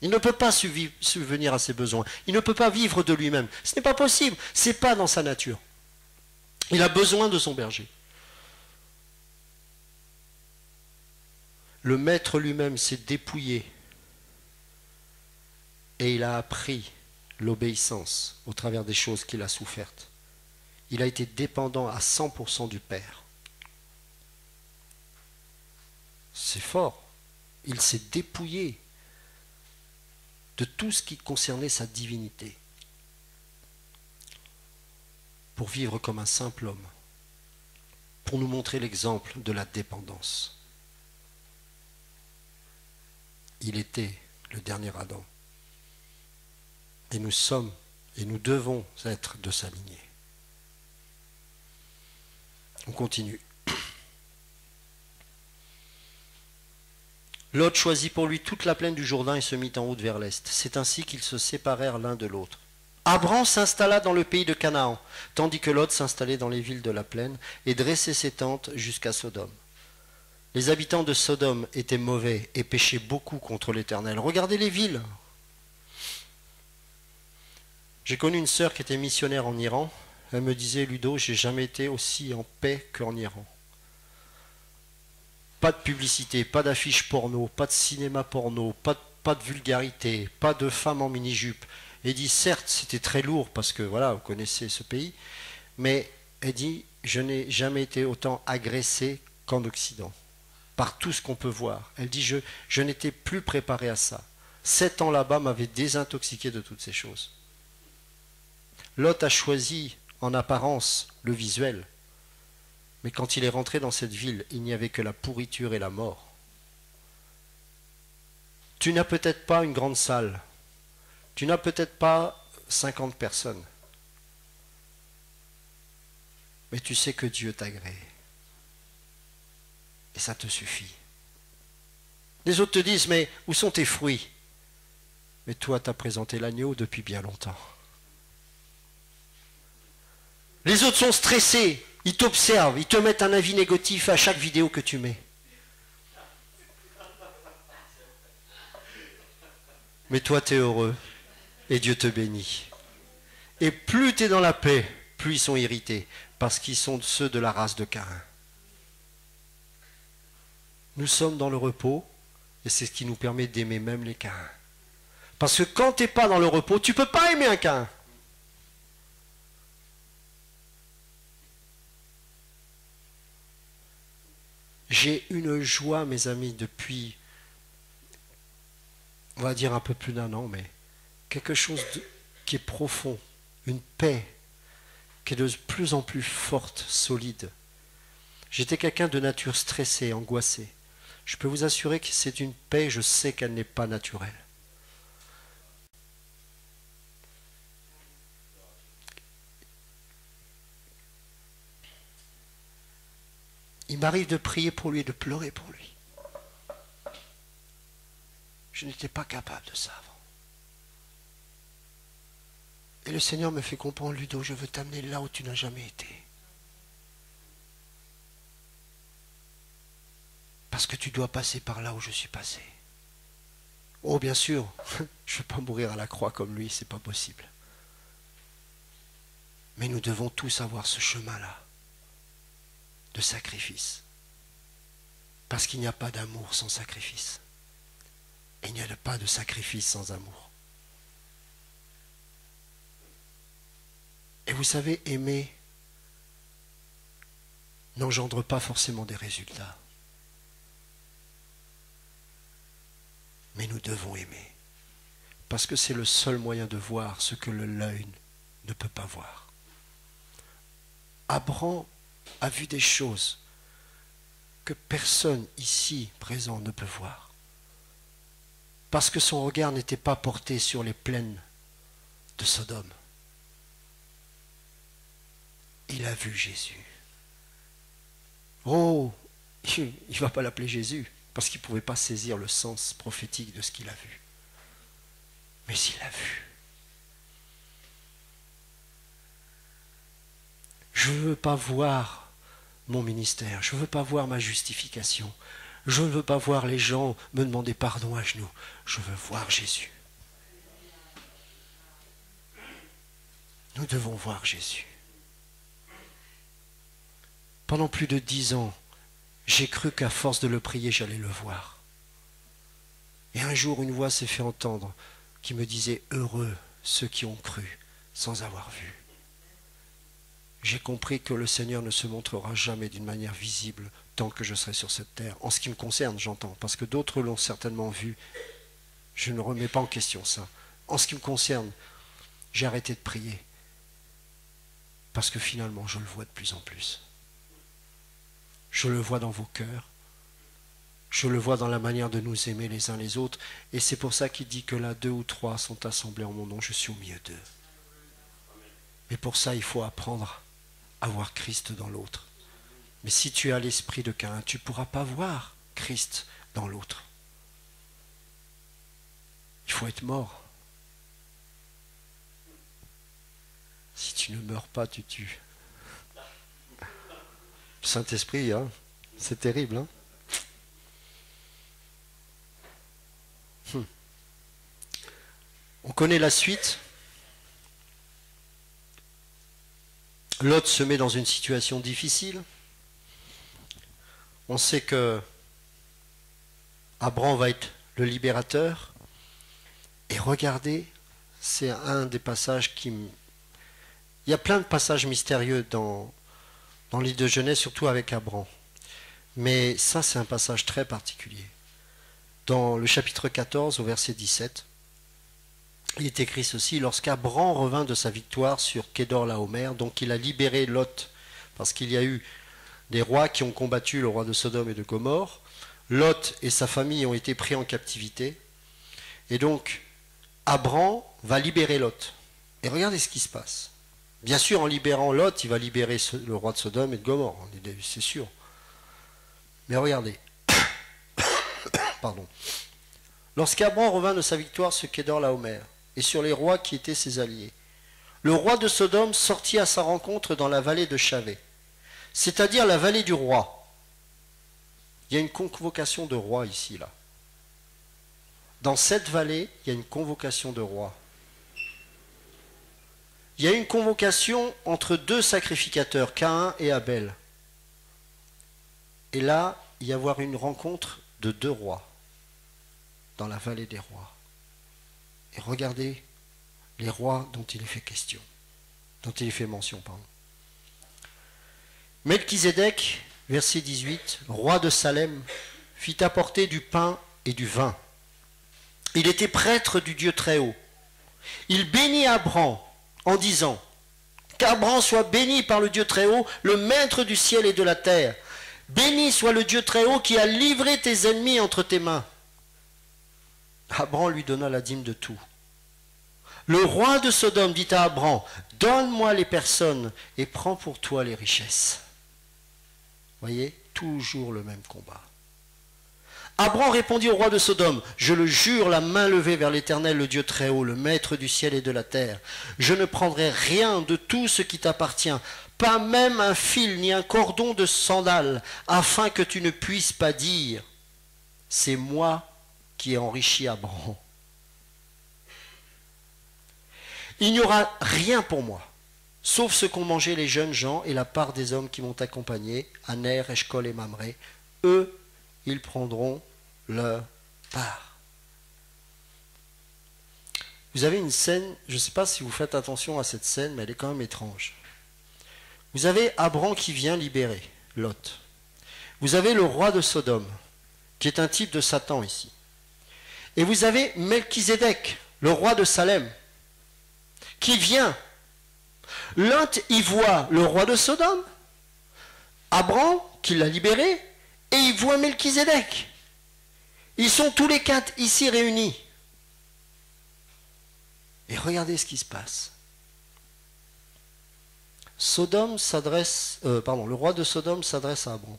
Il ne peut pas subvenir à ses besoins. Il ne peut pas vivre de lui-même. Ce n'est pas possible. Ce n'est pas dans sa nature. Il a besoin de son berger. Le maître lui-même s'est dépouillé et il a appris l'obéissance au travers des choses qu'il a souffertes. Il a été dépendant à 100% du Père. C'est fort. Il s'est dépouillé de tout ce qui concernait sa divinité pour vivre comme un simple homme, pour nous montrer l'exemple de la dépendance. Il était le dernier Adam. Et nous sommes et nous devons être de sa lignée. On continue. Lot choisit pour lui toute la plaine du Jourdain et se mit en route vers l'est. C'est ainsi qu'ils se séparèrent l'un de l'autre. Abram s'installa dans le pays de Canaan, tandis que Lot s'installait dans les villes de la plaine et dressait ses tentes jusqu'à Sodome. Les habitants de Sodome étaient mauvais et péchaient beaucoup contre l'Éternel. Regardez les villes. J'ai connu une sœur qui était missionnaire en Iran. Elle me disait, Ludo, j'ai jamais été aussi en paix qu'en Iran. Pas de publicité, pas d'affiches porno, pas de cinéma porno, pas de vulgarité, pas de femmes en mini-jupe. Elle dit, certes, c'était très lourd parce que, voilà, vous connaissez ce pays, mais elle dit, je n'ai jamais été autant agressée qu'en Occident, par tout ce qu'on peut voir. Elle dit, je n'étais plus préparé à ça. 7 ans là-bas m'avaient désintoxiqué de toutes ces choses. Lot a choisi en apparence le visuel, mais quand il est rentré dans cette ville, il n'y avait que la pourriture et la mort. Tu n'as peut-être pas une grande salle, tu n'as peut-être pas 50 personnes, mais tu sais que Dieu t'agrée. Et ça te suffit. Les autres te disent, mais où sont tes fruits? Mais toi, tu as présenté l'agneau depuis bien longtemps. Les autres sont stressés, ils t'observent, ils te mettent un avis négatif à chaque vidéo que tu mets. Mais toi, tu es heureux et Dieu te bénit. Et plus tu es dans la paix, plus ils sont irrités, parce qu'ils sont ceux de la race de Caïn. Nous sommes dans le repos, et c'est ce qui nous permet d'aimer même les Caïns. Parce que quand tu n'es pas dans le repos, tu ne peux pas aimer un Caïn. J'ai une joie, mes amis, depuis, on va dire un peu plus d'1 an, mais quelque chose qui est profond, une paix qui est de plus en plus forte, solide. J'étais quelqu'un de nature stressée, angoissée. Je peux vous assurer que c'est une paix, je sais qu'elle n'est pas naturelle. Il m'arrive de prier pour lui et de pleurer pour lui. Je n'étais pas capable de ça avant. Et le Seigneur me fait comprendre, Ludo, je veux t'amener là où tu n'as jamais été. Parce que tu dois passer par là où je suis passé. Oh, bien sûr, je ne vais pas mourir à la croix comme lui, c'est pas possible. Mais nous devons tous avoir ce chemin-là de sacrifice. Parce qu'il n'y a pas d'amour sans sacrifice. Et il n'y a pas de sacrifice sans amour. Et vous savez, aimer n'engendre pas forcément des résultats. Mais nous devons aimer. Parce que c'est le seul moyen de voir ce que l'œil ne peut pas voir. Abraham a vu des choses que personne ici présent ne peut voir. Parce que son regard n'était pas porté sur les plaines de Sodome. Il a vu Jésus. Oh, il ne va pas l'appeler Jésus, parce qu'il ne pouvait pas saisir le sens prophétique de ce qu'il a vu. Mais il a vu. Je ne veux pas voir mon ministère, je ne veux pas voir ma justification, je ne veux pas voir les gens me demander pardon à genoux, je veux voir Jésus. Nous devons voir Jésus. Pendant plus de 10 ans, j'ai cru qu'à force de le prier, j'allais le voir. Et un jour, une voix s'est fait entendre qui me disait « Heureux ceux qui ont cru sans avoir vu ». J'ai compris que le Seigneur ne se montrera jamais d'une manière visible tant que je serai sur cette terre. En ce qui me concerne, j'entends, parce que d'autres l'ont certainement vu. Je ne remets pas en question ça. En ce qui me concerne, j'ai arrêté de prier. Parce que finalement, je le vois de plus en plus. Je le vois dans vos cœurs. Je le vois dans la manière de nous aimer les uns les autres. Et c'est pour ça qu'il dit que là, 2 ou 3 sont assemblés en mon nom. Je suis au milieu d'eux. Mais pour ça, il faut apprendre à voir Christ dans l'autre. Mais si tu as l'esprit de Caïn, tu ne pourras pas voir Christ dans l'autre. Il faut être mort. Si tu ne meurs pas, tu tues. Saint-Esprit, hein, c'est terrible. Hein. On connaît la suite. Lot se met dans une situation difficile. On sait que Abraham va être le libérateur. Et regardez, c'est un des passages qui... Il y a plein de passages mystérieux dans le livre de Genèse, surtout avec Abraham. Mais ça, c'est un passage très particulier. Dans le chapitre 14, au verset 17, il est écrit ceci: lorsqu'Abraham revint de sa victoire sur Kédor-Laomer, donc il a libéré Lot, parce qu'il y a eu des rois qui ont combattu le roi de Sodome et de Gomorrhe. Lot et sa famille ont été pris en captivité. Et donc, Abraham va libérer Lot. Et regardez ce qui se passe. Bien sûr, en libérant Lot, il va libérer le roi de Sodome et de Gomorrhe, c'est sûr. Mais regardez. Pardon. Lorsqu'Abraham revint de sa victoire sur Kédor-Laomer et sur les rois qui étaient ses alliés, le roi de Sodome sortit à sa rencontre dans la vallée de Chavé, c'est-à-dire la vallée du roi. Il y a une convocation de rois ici, là. dans cette vallée, il y a une convocation de rois. Il y a une convocation entre deux sacrificateurs, Caïn et Abel. Et là, il y a avoir une rencontre de deux rois dans la vallée des rois. Et regardez les rois dont il est fait question, dont il est fait mention, pardon. Melchizedek, verset 18, roi de Salem, fit apporter du pain et du vin. Il était prêtre du Dieu Très-Haut. Il bénit Abram en disant qu'Abram soit béni par le Dieu Très-Haut, le maître du ciel et de la terre. Béni soit le Dieu Très-Haut qui a livré tes ennemis entre tes mains. Abram lui donna la dîme de tout. Le roi de Sodome dit à Abram, donne-moi les personnes et prends pour toi les richesses. Voyez, toujours le même combat. Abram répondit au roi de Sodome, je le jure, la main levée vers l'Éternel, le Dieu Très-Haut, le maître du ciel et de la terre, je ne prendrai rien de tout ce qui t'appartient, pas même un fil ni un cordon de sandales, afin que tu ne puisses pas dire, c'est moi qui ai enrichi Abram. Il n'y aura rien pour moi, sauf ce qu'ont mangé les jeunes gens et la part des hommes qui m'ont accompagné, Aner, Eshcol et Mamré. Eux, ils prendront leur part. Vous avez une scène, je ne sais pas si vous faites attention à cette scène, mais elle est quand même étrange. Vous avez Abram qui vient libérer Lot. Vous avez le roi de Sodome, qui est un type de Satan ici. Et vous avez Melchizedek, le roi de Salem, qui vient. L'un y voit le roi de Sodome, Abram qui l'a libéré, et il voit Melchizedek. Ils sont tous les quatre ici réunis. Et regardez ce qui se passe. Le roi de Sodome s'adresse à Abram.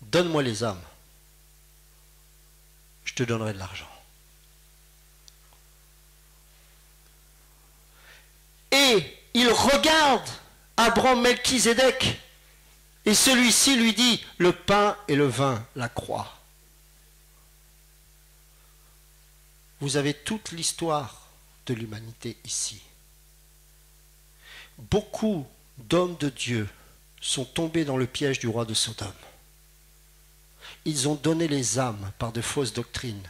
Donne-moi les âmes. Je te donnerai de l'argent. Et il regarde Abram Melchizedek. Et celui-ci lui dit, le pain et le vin, la croix. Vous avez toute l'histoire de l'humanité ici. Beaucoup d'hommes de Dieu sont tombés dans le piège du roi de Sodome. Ils ont donné les âmes par de fausses doctrines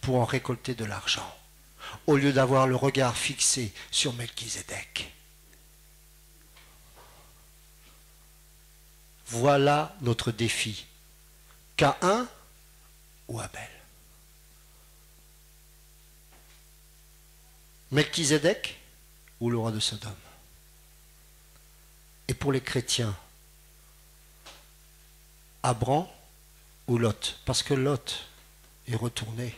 pour en récolter de l'argent, au lieu d'avoir le regard fixé sur Melchizedek. Voilà notre défi. Caïn ou Abel? Melchizedek ou le roi de Sodome? Et pour les chrétiens, Abram ou Lot? Parce que Lot est retourné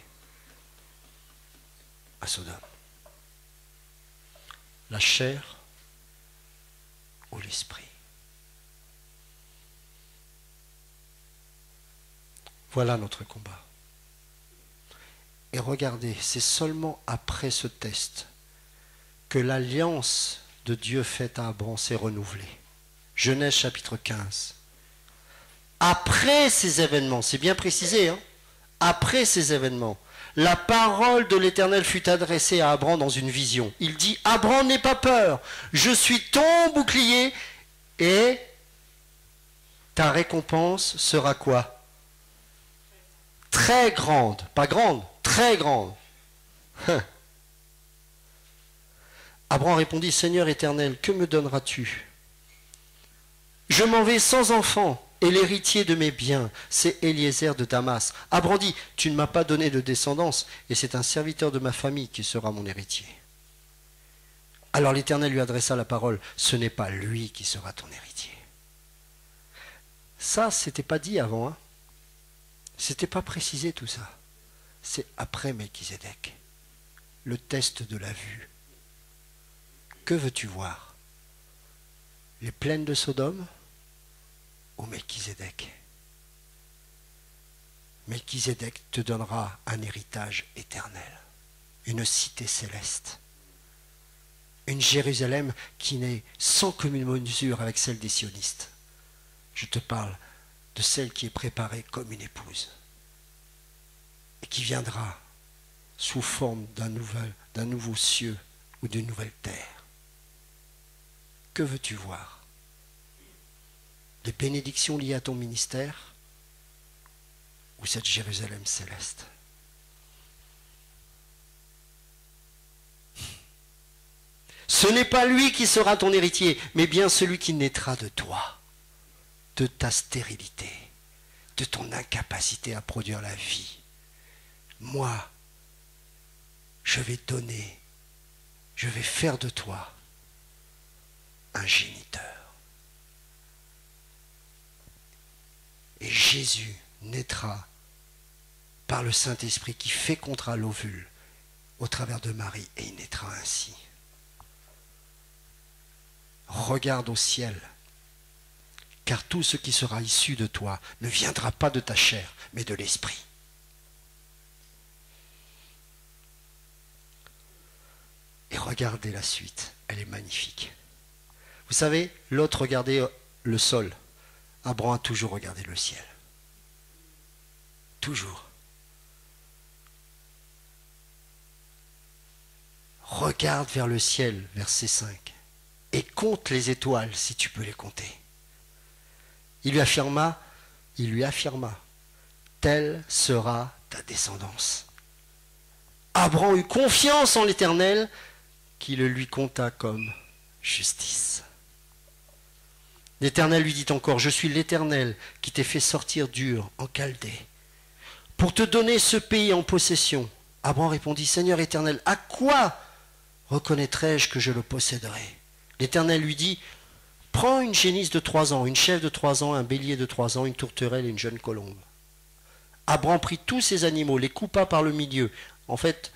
à Sodome. La chair ou l'esprit? Voilà notre combat. Et regardez, c'est seulement après ce test que l'alliance de Dieu faite à Abram s'est renouvelée. Genèse chapitre 15. Après ces événements, c'est bien précisé, hein, après ces événements, la parole de l'Éternel fut adressée à Abram dans une vision. Il dit, Abram, n'aie pas peur, je suis ton bouclier et ta récompense sera quoi? Très grande, pas grande, très grande. Abram répondit, Seigneur éternel, que me donneras-tu? Je m'en vais sans enfant, et l'héritier de mes biens, c'est Eliezer de Damas. Abram dit, tu ne m'as pas donné de descendance, et c'est un serviteur de ma famille qui sera mon héritier. Alors l'Éternel lui adressa la parole, ce n'est pas lui qui sera ton héritier. Ça, c'était pas dit avant, hein. C'était pas précisé tout ça. C'est après Melchizedek. Le test de la vue. Que veux-tu voir? Les plaines de Sodome ou Melchizedek? Melchizedek te donnera un héritage éternel, une cité céleste, une Jérusalem qui n'est sans commune mesure avec celle des sionistes. Je te parle de celle qui est préparée comme une épouse. et qui viendra sous forme d'un nouveau cieux ou d'une nouvelle terre. Que veux-tu voir? Les bénédictions liées à ton ministère ou cette Jérusalem céleste? Ce n'est pas lui qui sera ton héritier, mais bien celui qui naîtra de toi, de ta stérilité, de ton incapacité à produire la vie. Moi, je vais donner, je vais faire de toi un géniteur. Et Jésus naîtra par le Saint-Esprit qui fécondera l'ovule au travers de Marie, et il naîtra ainsi. Regarde au ciel, car tout ce qui sera issu de toi ne viendra pas de ta chair, mais de l'Esprit. Et regardez la suite, elle est magnifique. Vous savez, Lot regardait le sol, Abraham a toujours regardé le ciel. Toujours. Regarde vers le ciel, verset 5, et compte les étoiles si tu peux les compter. Il lui affirma, telle sera ta descendance. Abraham eut confiance en l'Éternel, qui le lui compta comme justice. L'Éternel lui dit encore, je suis l'Éternel qui t'ai fait sortir d'Ur en Chaldée, pour te donner ce pays en possession. Abraham répondit, Seigneur Éternel, à quoi reconnaîtrai-je que je le posséderai? L'Éternel lui dit, prends une génisse de 3 ans, une chèvre de 3 ans, un bélier de 3 ans, une tourterelle et une jeune colombe. Abraham prit tous ces animaux, les coupa par le milieu. En fait,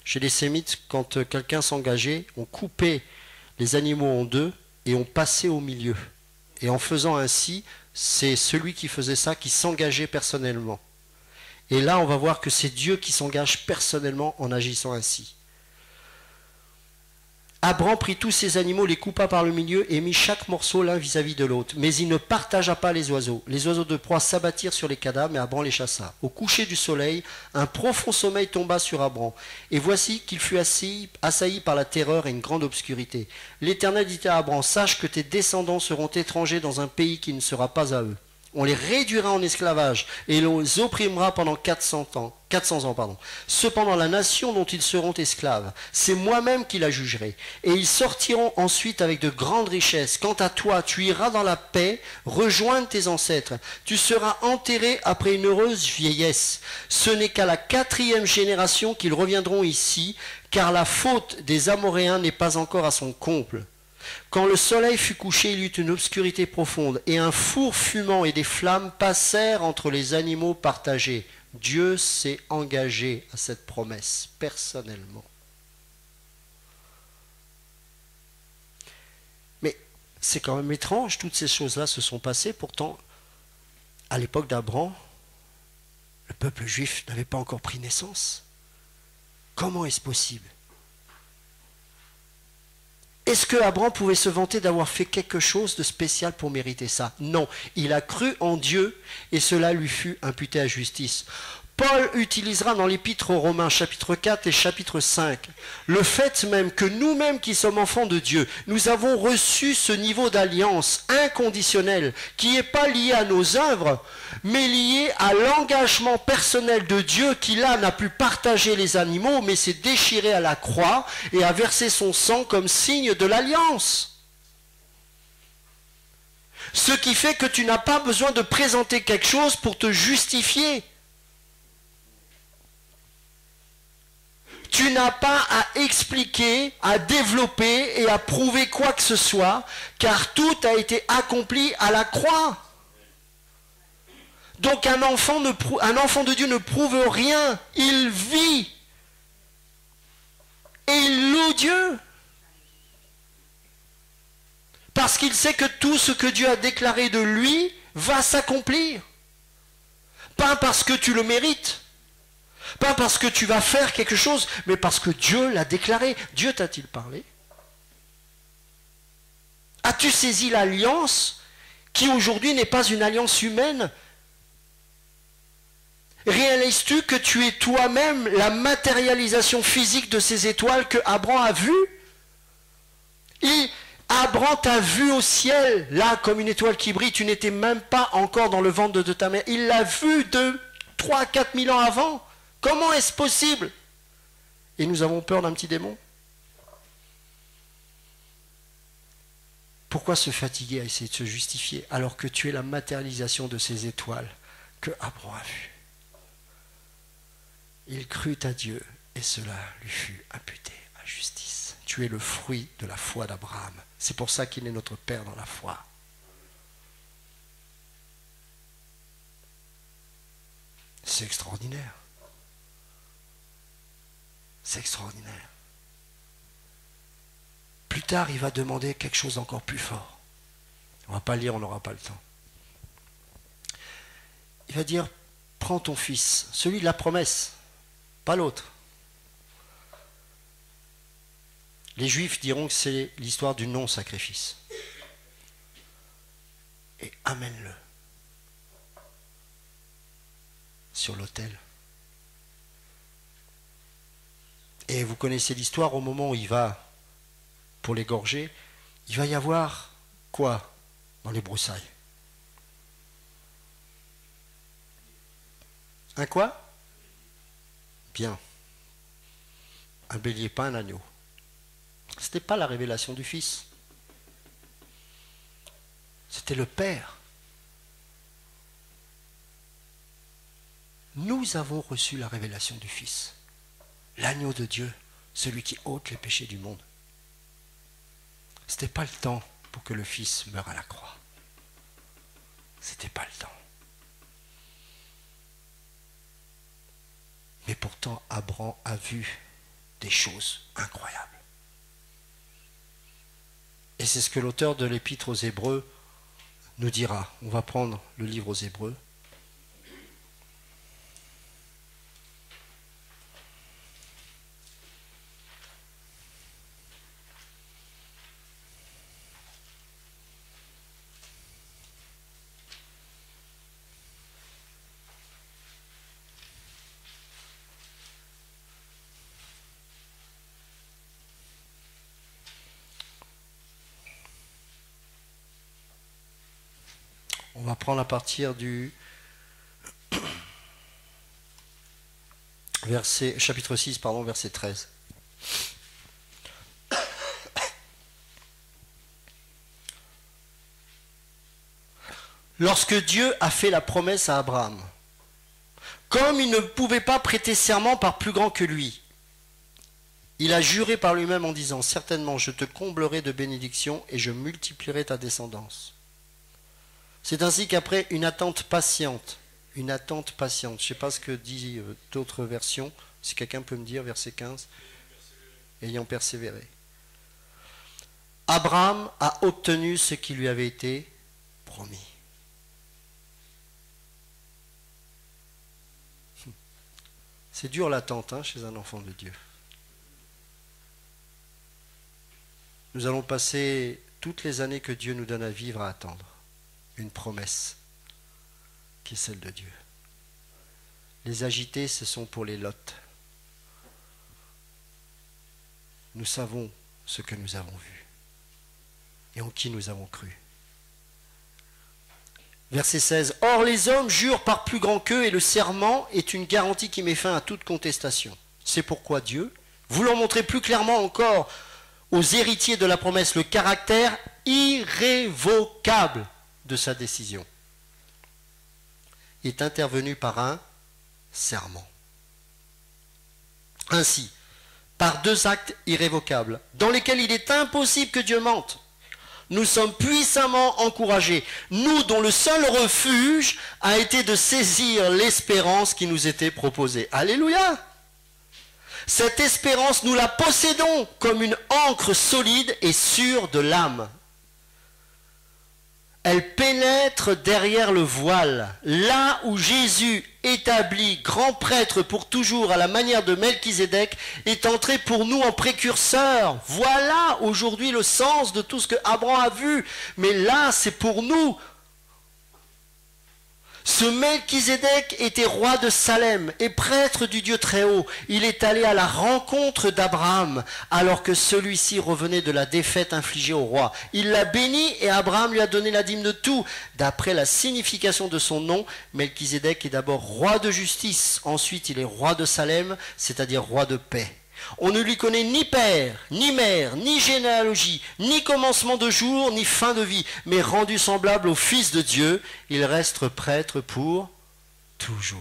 chez les Sémites, quand quelqu'un s'engageait, on coupait les animaux en deux et on passait au milieu. Et en faisant ainsi, c'est celui qui faisait ça qui s'engageait personnellement. Et là, on va voir que c'est Dieu qui s'engage personnellement en agissant ainsi. Abraham prit tous ces animaux, les coupa par le milieu et mit chaque morceau l'un vis-à-vis de l'autre. Mais il ne partagea pas les oiseaux. Les oiseaux de proie s'abattirent sur les cadavres, mais Abraham les chassa. Au coucher du soleil, un profond sommeil tomba sur Abraham. Et voici qu'il fut assailli par la terreur et une grande obscurité. L'Éternel dit à Abraham, sache que tes descendants seront étrangers dans un pays qui ne sera pas à eux. On les réduira en esclavage et l'on les opprimera pendant 400 ans. Cependant, la nation dont ils seront esclaves, c'est moi-même qui la jugerai. Et ils sortiront ensuite avec de grandes richesses. Quant à toi, tu iras dans la paix, rejoindre tes ancêtres. Tu seras enterré après une heureuse vieillesse. Ce n'est qu'à la 4e génération qu'ils reviendront ici, car la faute des Amoréens n'est pas encore à son comble. Quand le soleil fut couché, il y eut une obscurité profonde, et un four fumant et des flammes passèrent entre les animaux partagés. Dieu s'est engagé à cette promesse personnellement. Mais c'est quand même étrange, toutes ces choses-là se sont passées, pourtant, à l'époque d'Abraham, le peuple juif n'avait pas encore pris naissance. Comment est-ce possible ? Est-ce que Abraham pouvait se vanter d'avoir fait quelque chose de spécial pour mériter ça? Non, il a cru en Dieu et cela lui fut imputé à justice. Paul utilisera dans l'Épître aux Romains chapitre 4 et chapitre 5 le fait même que nous-mêmes qui sommes enfants de Dieu, nous avons reçu ce niveau d'alliance inconditionnelle qui n'est pas lié à nos œuvres, mais lié à l'engagement personnel de Dieu qui là n'a pu partager les animaux, mais s'est déchiré à la croix et a versé son sang comme signe de l'alliance. Ce qui fait que tu n'as pas besoin de présenter quelque chose pour te justifier. Tu n'as pas à expliquer, à développer et à prouver quoi que ce soit, car tout a été accompli à la croix. Donc un enfant de Dieu ne prouve rien, il vit et il loue Dieu. Parce qu'il sait que tout ce que Dieu a déclaré de lui va s'accomplir. Pas parce que tu le mérites. Pas parce que tu vas faire quelque chose, mais parce que Dieu l'a déclaré. Dieu t'a-t-il parlé? As-tu saisi l'alliance qui aujourd'hui n'est pas une alliance humaine, Réalises-tu que tu es toi-même la matérialisation physique de ces étoiles que Abraham a vues? Abraham t'a vu au ciel, là, comme une étoile qui brille. Tu n'étais même pas encore dans le ventre de ta mère. Il l'a vu 3-4 000 ans avant. Comment est-ce possible? Et nous avons peur d'un petit démon? Pourquoi se fatiguer à essayer de se justifier alors que tu es la matérialisation de ces étoiles que Abraham a vues? Il crut à Dieu et cela lui fut imputé à justice. Tu es le fruit de la foi d'Abraham. C'est pour ça qu'il est notre Père dans la foi. C'est extraordinaire. C'est extraordinaire. Plus tard, il va demander quelque chose d'encore plus fort. On ne va pas lire, on n'aura pas le temps. Il va dire, prends ton fils, celui de la promesse, pas l'autre. Les Juifs diront que c'est l'histoire du non-sacrifice. Et amène-le sur l'autel. Et vous connaissez l'histoire, au moment où il va pour l'égorger, il va y avoir quoi dans les broussailles? Un quoi? Bien. Un bélier, pas un agneau. Ce n'était pas la révélation du Fils. C'était le Père. Nous avons reçu la révélation du Fils. L'agneau de Dieu, celui qui ôte les péchés du monde. Ce n'était pas le temps pour que le Fils meure à la croix. Ce n'était pas le temps. Mais pourtant, Abraham a vu des choses incroyables. Et c'est ce que l'auteur de l'Épître aux Hébreux nous dira. On va prendre le livre aux Hébreux. On va prendre à partir du chapitre 6, verset 13. Lorsque Dieu a fait la promesse à Abraham, comme il ne pouvait pas prêter serment par plus grand que lui, il a juré par lui-même en disant, certainement je te comblerai de bénédictions et je multiplierai ta descendance. C'est ainsi qu'après une attente patiente, je ne sais pas ce que disent d'autres versions, si quelqu'un peut me dire, verset 15, ayant persévéré. Abraham a obtenu ce qui lui avait été promis. C'est dur l'attente chez un enfant de Dieu. Nous allons passer toutes les années que Dieu nous donne à vivre à attendre une promesse qui est celle de Dieu. Les agités, ce sont pour les lots. Nous savons ce que nous avons vu et en qui nous avons cru. Verset 16. Or les hommes jurent par plus grand qu'eux et le serment est une garantie qui met fin à toute contestation. C'est pourquoi Dieu, voulant montrer plus clairement encore aux héritiers de la promesse le caractère irrévocable de sa décision, est intervenu par un serment. Ainsi, par deux actes irrévocables, dans lesquels il est impossible que Dieu mente, nous sommes puissamment encouragés, nous dont le seul refuge a été de saisir l'espérance qui nous était proposée. Alléluia! Cette espérance, nous la possédons comme une ancre solide et sûre de l'âme. Elle pénètre derrière le voile, là où Jésus, établi grand prêtre pour toujours à la manière de Melchizedek, est entré pour nous en précurseur. Voilà aujourd'hui le sens de tout ce que Abraham a vu. Mais là, c'est pour nous. Ce Melchizedek était roi de Salem et prêtre du Dieu Très-Haut. Il est allé à la rencontre d'Abraham alors que celui-ci revenait de la défaite infligée au roi. Il l'a béni et Abraham lui a donné la dîme de tout. D'après la signification de son nom, Melchizedek est d'abord roi de justice. Ensuite, il est roi de Salem, c'est-à-dire roi de paix. On ne lui connaît ni père, ni mère, ni généalogie, ni commencement de jour, ni fin de vie, mais rendu semblable au Fils de Dieu, il reste prêtre pour toujours.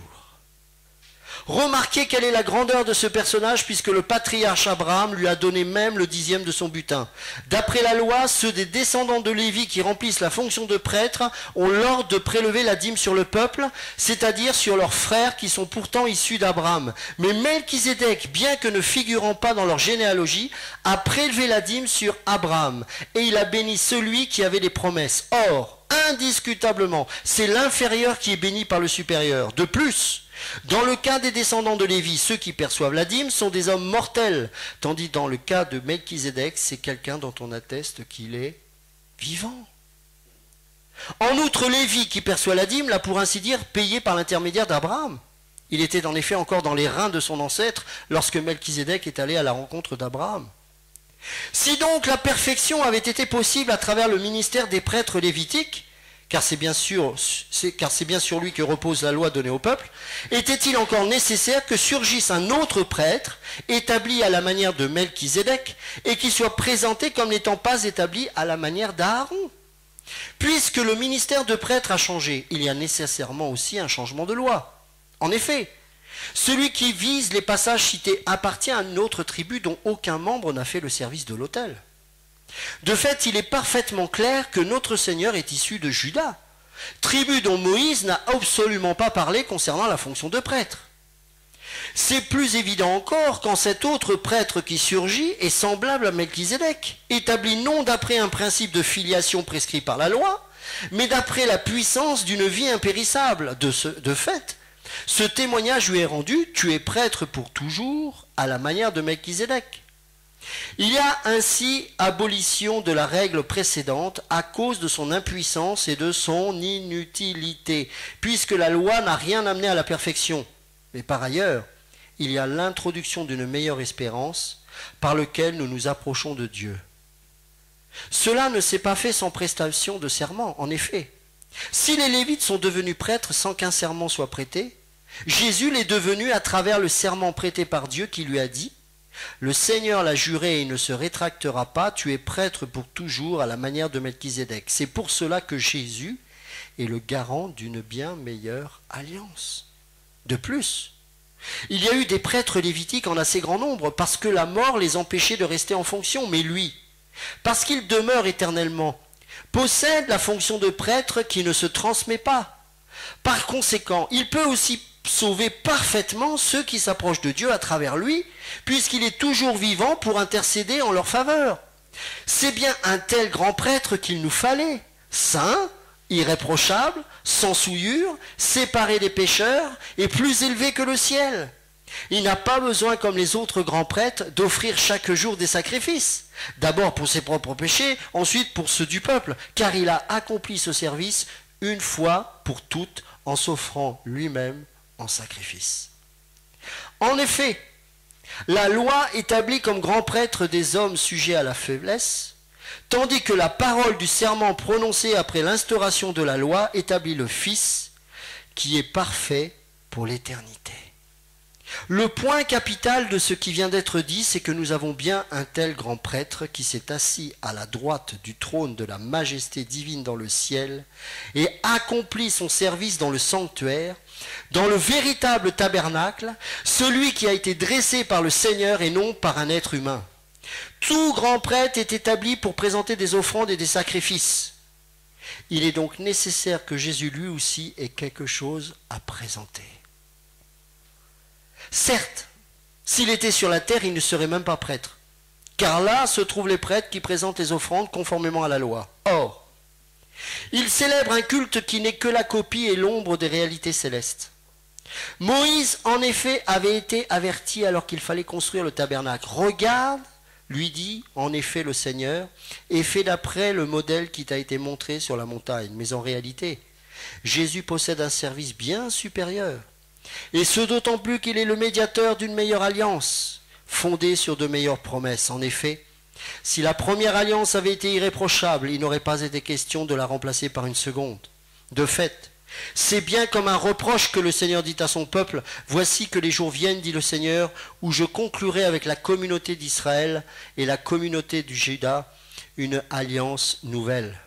Remarquez quelle est la grandeur de ce personnage puisque le patriarche Abraham lui a donné même le 10e de son butin. D'après la loi, ceux des descendants de Lévi qui remplissent la fonction de prêtre ont l'ordre de prélever la dîme sur le peuple, c'est-à-dire sur leurs frères qui sont pourtant issus d'Abraham. Mais Melchizedek, bien que ne figurant pas dans leur généalogie, a prélevé la dîme sur Abraham et il a béni celui qui avait des promesses. Or, indiscutablement, c'est l'inférieur qui est béni par le supérieur. De plus, dans le cas des descendants de Lévi, ceux qui perçoivent la dîme sont des hommes mortels, tandis que dans le cas de Melchizedek, c'est quelqu'un dont on atteste qu'il est vivant. En outre, Lévi qui perçoit la dîme l'a pour ainsi dire payé par l'intermédiaire d'Abraham. Il était en effet encore dans les reins de son ancêtre lorsque Melchizedek est allé à la rencontre d'Abraham. Si donc la perfection avait été possible à travers le ministère des prêtres lévitiques, car c'est bien sur lui que repose la loi donnée au peuple, était-il encore nécessaire que surgisse un autre prêtre, établi à la manière de Melchizedek, et qui soit présenté comme n'étant pas établi à la manière d'Aaron? Puisque le ministère de prêtre a changé, il y a nécessairement aussi un changement de loi. En effet, celui qui vise les passages cités appartient à une autre tribu dont aucun membre n'a fait le service de l'autel. De fait, il est parfaitement clair que notre Seigneur est issu de Juda, tribu dont Moïse n'a absolument pas parlé concernant la fonction de prêtre. C'est plus évident encore quand cet autre prêtre qui surgit est semblable à Melchizedek, établi non d'après un principe de filiation prescrit par la loi, mais d'après la puissance d'une vie impérissable. De fait, ce témoignage lui est rendu, tu es prêtre pour toujours, à la manière de Melchizedek. Il y a ainsi abolition de la règle précédente à cause de son impuissance et de son inutilité, puisque la loi n'a rien amené à la perfection. Mais par ailleurs, il y a l'introduction d'une meilleure espérance par laquelle nous nous approchons de Dieu. Cela ne s'est pas fait sans prestation de serment, en effet. Si les Lévites sont devenus prêtres sans qu'un serment soit prêté, Jésus l'est devenu à travers le serment prêté par Dieu qui lui a dit « Le Seigneur l'a juré et il ne se rétractera pas, tu es prêtre pour toujours à la manière de Melchizedek. » C'est pour cela que Jésus est le garant d'une bien meilleure alliance. De plus, il y a eu des prêtres lévitiques en assez grand nombre parce que la mort les empêchait de rester en fonction, mais lui, parce qu'il demeure éternellement, possède la fonction de prêtre qui ne se transmet pas. Par conséquent, il peut aussi sauver parfaitement ceux qui s'approchent de Dieu à travers lui, puisqu'il est toujours vivant pour intercéder en leur faveur. C'est bien un tel grand prêtre qu'il nous fallait, saint, irréprochable, sans souillure, séparé des pécheurs et plus élevé que le ciel. Il n'a pas besoin, comme les autres grands prêtres, d'offrir chaque jour des sacrifices, d'abord pour ses propres péchés, ensuite pour ceux du peuple, car il a accompli ce service une fois pour toutes en s'offrant lui-même en sacrifice. En effet, la loi établit comme grand prêtre des hommes sujets à la faiblesse, tandis que la parole du serment prononcé après l'instauration de la loi établit le Fils qui est parfait pour l'éternité. Le point capital de ce qui vient d'être dit, c'est que nous avons bien un tel grand prêtre qui s'est assis à la droite du trône de la majesté divine dans le ciel et accomplit son service dans le sanctuaire, dans le véritable tabernacle, celui qui a été dressé par le Seigneur et non par un être humain. Tout grand prêtre est établi pour présenter des offrandes et des sacrifices. Il est donc nécessaire que Jésus lui aussi ait quelque chose à présenter. Certes, s'il était sur la terre, il ne serait même pas prêtre, car là se trouvent les prêtres qui présentent les offrandes conformément à la loi. Or, il célèbre un culte qui n'est que la copie et l'ombre des réalités célestes. Moïse, en effet, avait été averti alors qu'il fallait construire le tabernacle. Regarde, lui dit en effet le Seigneur, et fais d'après le modèle qui t'a été montré sur la montagne. Mais en réalité, Jésus possède un service bien supérieur. Et ce d'autant plus qu'il est le médiateur d'une meilleure alliance, fondée sur de meilleures promesses. En effet, si la première alliance avait été irréprochable, il n'aurait pas été question de la remplacer par une seconde. De fait, c'est bien comme un reproche que le Seigneur dit à son peuple, « Voici que les jours viennent, dit le Seigneur, où je conclurai avec la communauté d'Israël et la communauté du Juda une alliance nouvelle.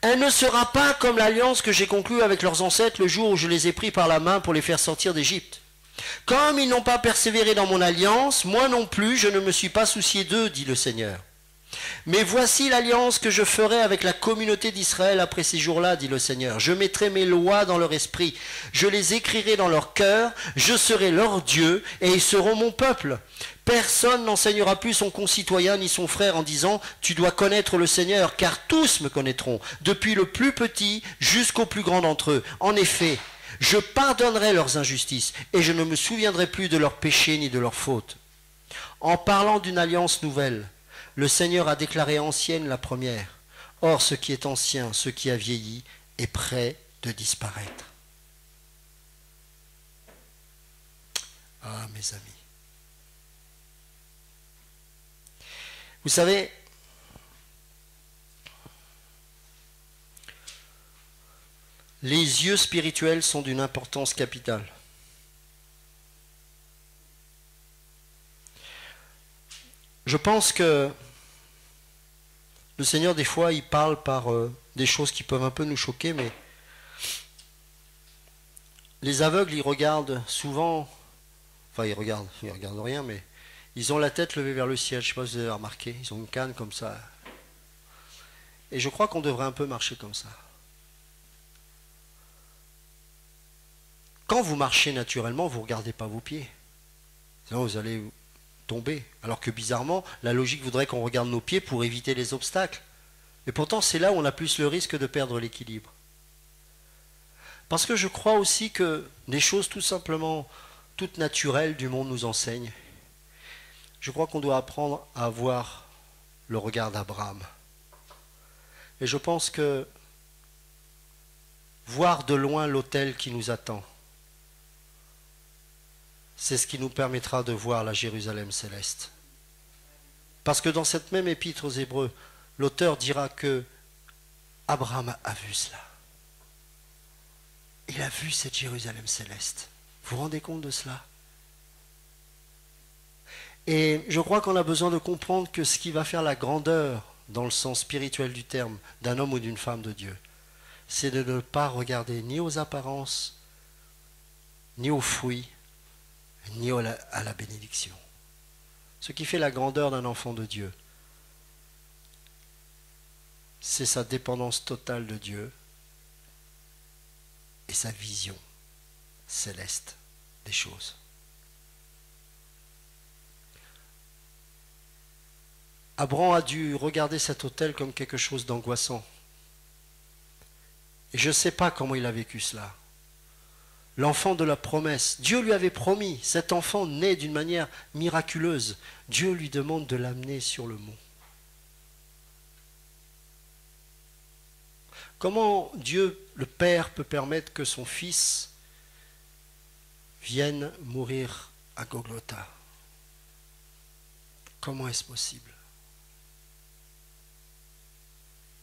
Elle ne sera pas comme l'alliance que j'ai conclue avec leurs ancêtres le jour où je les ai pris par la main pour les faire sortir d'Égypte. Comme ils n'ont pas persévéré dans mon alliance, moi non plus je ne me suis pas soucié d'eux, dit le Seigneur. Mais voici l'alliance que je ferai avec la communauté d'Israël après ces jours-là, dit le Seigneur. Je mettrai mes lois dans leur esprit, je les écrirai dans leur cœur, je serai leur Dieu et ils seront mon peuple. Personne n'enseignera plus son concitoyen ni son frère en disant « Tu dois connaître le Seigneur, car tous me connaîtront, depuis le plus petit jusqu'au plus grand d'entre eux. En effet, je pardonnerai leurs injustices et je ne me souviendrai plus de leurs péchés ni de leurs fautes. » En parlant d'une alliance nouvelle, le Seigneur a déclaré ancienne la première. Or, ce qui est ancien, ce qui a vieilli, est prêt de disparaître. Ah, mes amis. Vous savez, les yeux spirituels sont d'une importance capitale. Je pense que le Seigneur, des fois, il parle par des choses qui peuvent un peu nous choquer, mais les aveugles, ils regardent souvent, enfin ils regardent rien, mais ils ont la tête levée vers le ciel. Je ne sais pas si vous avez remarqué, ils ont une canne comme ça. Et je crois qu'on devrait un peu marcher comme ça. Quand vous marchez naturellement, vous ne regardez pas vos pieds. Sinon, vous allez tomber. Alors que bizarrement, la logique voudrait qu'on regarde nos pieds pour éviter les obstacles. Et pourtant, c'est là où on a plus le risque de perdre l'équilibre. Parce que je crois aussi que des choses tout simplement, toutes naturelles du monde nous enseignent. Je crois qu'on doit apprendre à avoir le regard d'Abraham. Et je pense que voir de loin l'autel qui nous attend, c'est ce qui nous permettra de voir la Jérusalem céleste. Parce que dans cette même épître aux Hébreux, l'auteur dira que Abraham a vu cela. Il a vu cette Jérusalem céleste. Vous vous rendez compte de cela? Et je crois qu'on a besoin de comprendre que ce qui va faire la grandeur, dans le sens spirituel du terme, d'un homme ou d'une femme de Dieu, c'est de ne pas regarder ni aux apparences, ni aux fruits, ni à la bénédiction. Ce qui fait la grandeur d'un enfant de Dieu, c'est sa dépendance totale de Dieu et sa vision céleste des choses. Abraham a dû regarder cet autel comme quelque chose d'angoissant. Et je ne sais pas comment il a vécu cela. L'enfant de la promesse, Dieu lui avait promis, cet enfant naît d'une manière miraculeuse. Dieu lui demande de l'amener sur le mont. Comment Dieu, le Père, peut permettre que son Fils vienne mourir à Golgotha? Comment est-ce possible?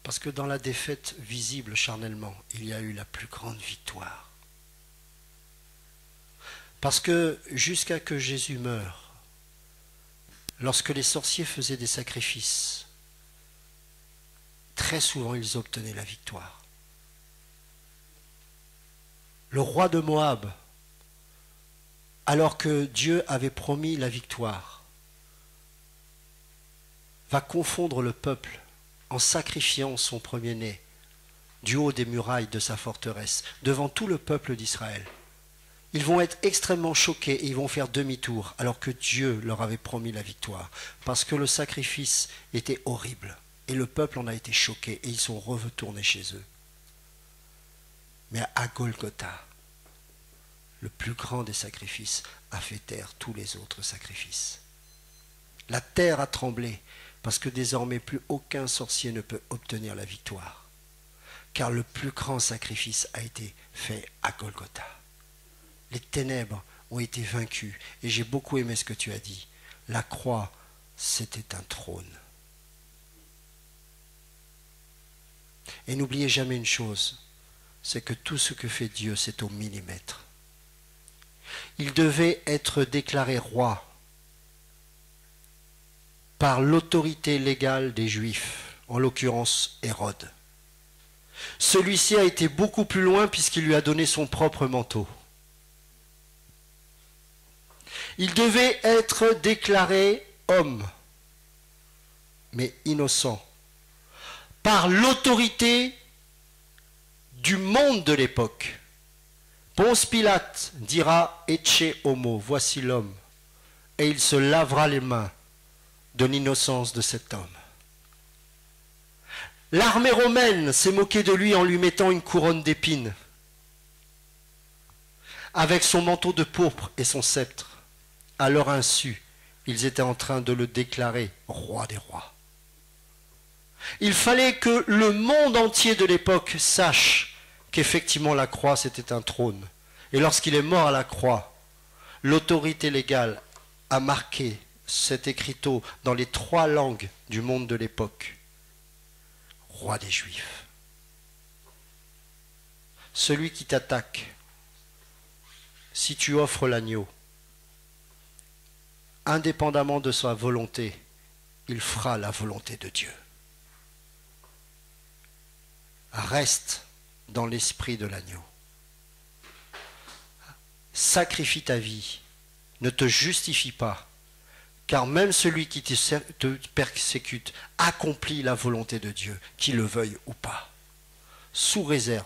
Parce que dans la défaite visible charnellement, il y a eu la plus grande victoire. Parce que jusqu'à que Jésus meure, lorsque les sorciers faisaient des sacrifices, très souvent ils obtenaient la victoire. Le roi de Moab, alors que Dieu avait promis la victoire, va confondre le peuple en sacrifiant son premier-né du haut des murailles de sa forteresse, devant tout le peuple d'Israël. Ils vont être extrêmement choqués et ils vont faire demi-tour, alors que Dieu leur avait promis la victoire, parce que le sacrifice était horrible, et le peuple en a été choqué, et ils sont retournés chez eux. Mais à Golgotha, le plus grand des sacrifices a fait taire tous les autres sacrifices. La terre a tremblé, parce que désormais plus aucun sorcier ne peut obtenir la victoire. car le plus grand sacrifice a été fait à Golgotha. Les ténèbres ont été vaincues, et j'ai beaucoup aimé ce que tu as dit. La croix, c'était un trône. Et n'oubliez jamais une chose, c'est que tout ce que fait Dieu, c'est au millimètre. Il devait être déclaré roi par l'autorité légale des Juifs, en l'occurrence Hérode. Celui-ci a été beaucoup plus loin puisqu'il lui a donné son propre manteau. Il devait être déclaré homme, mais innocent, par l'autorité du monde de l'époque. Ponce Pilate dira « Ecce homo », voici l'homme, et il se lavera les mains de l'innocence de cet homme. L'armée romaine s'est moquée de lui en lui mettant une couronne d'épines, avec son manteau de pourpre et son sceptre. À leur insu, ils étaient en train de le déclarer roi des rois. Il fallait que le monde entier de l'époque sache qu'effectivement la croix c'était un trône. Et lorsqu'il est mort à la croix, l'autorité légale a marqué cet écriteau dans les 3 langues du monde de l'époque. Roi des Juifs. Celui qui t'attaque, si tu offres l'agneau, indépendamment de sa volonté, il fera la volonté de Dieu. Reste dans l'esprit de l'agneau. Sacrifie ta vie, ne te justifie pas, car même celui qui te persécute accomplit la volonté de Dieu, qu'il le veuille ou pas, sous réserve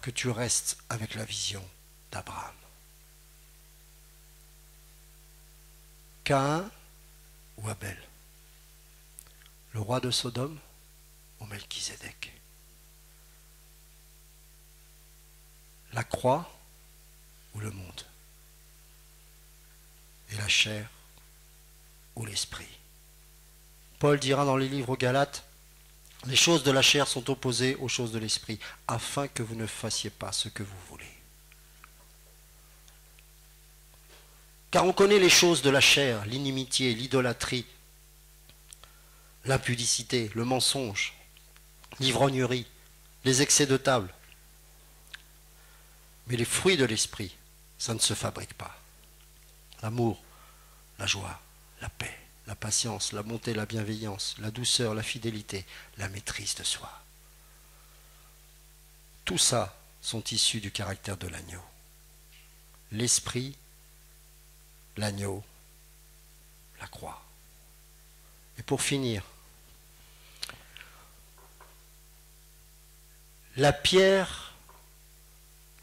que tu restes avec la vision d'Abraham. Caïn ou Abel, le roi de Sodome ou Melchizedek, la croix ou le monde, et la chair ou l'esprit. Paul dira dans les livres aux Galates, les choses de la chair sont opposées aux choses de l'esprit, afin que vous ne fassiez pas ce que vous voulez. Car on connaît les choses de la chair, l'inimitié, l'idolâtrie, l'impudicité, le mensonge, l'ivrognerie, les excès de table. Mais les fruits de l'esprit, ça ne se fabrique pas. L'amour, la joie, la paix, la patience, la bonté, la bienveillance, la douceur, la fidélité, la maîtrise de soi. Tout ça sont issus du caractère de l'agneau. L'esprit, l'agneau, la croix. Et pour finir, la pierre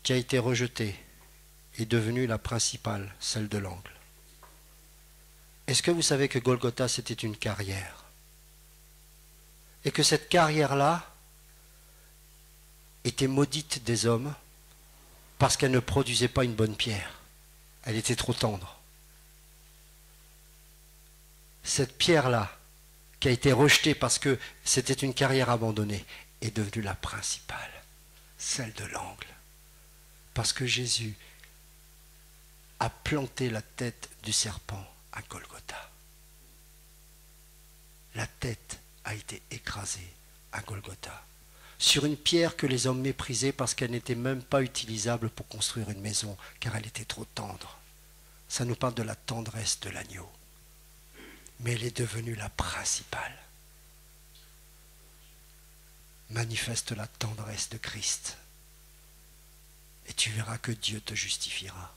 qui a été rejetée est devenue la principale, celle de l'angle. Est-ce que vous savez que Golgotha, c'était une carrière? Et que cette carrière-là était maudite des hommes parce qu'elle ne produisait pas une bonne pierre. Elle était trop tendre. Cette pierre-là, qui a été rejetée parce que c'était une carrière abandonnée, est devenue la principale, celle de l'angle. Parce que Jésus a planté la tête du serpent à Golgotha. La tête a été écrasée à Golgotha, sur une pierre que les hommes méprisaient parce qu'elle n'était même pas utilisable pour construire une maison, car elle était trop tendre. Ça nous parle de la tendresse de l'agneau. Mais elle est devenue la principale. Manifeste la tendresse de Christ, et tu verras que Dieu te justifiera.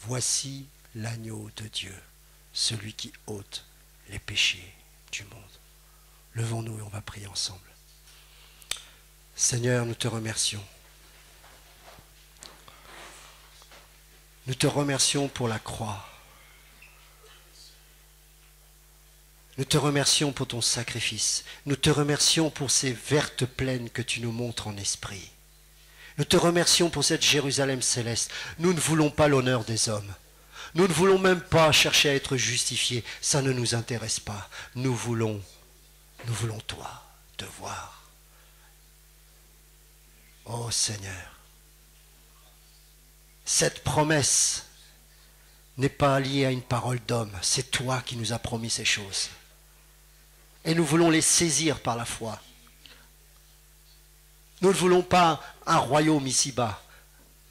Voici l'agneau de Dieu, celui qui ôte les péchés du monde. Levons-nous et on va prier ensemble. Seigneur, nous te remercions. Nous te remercions pour la croix. Nous te remercions pour ton sacrifice. Nous te remercions pour ces vertes plaines que tu nous montres en esprit. Nous te remercions pour cette Jérusalem céleste. Nous ne voulons pas l'honneur des hommes. Nous ne voulons même pas chercher à être justifiés. Ça ne nous intéresse pas. Nous voulons Nous voulons toi, te voir. Ô Seigneur, cette promesse n'est pas liée à une parole d'homme, c'est toi qui nous as promis ces choses. Et nous voulons les saisir par la foi. Nous ne voulons pas un royaume ici-bas.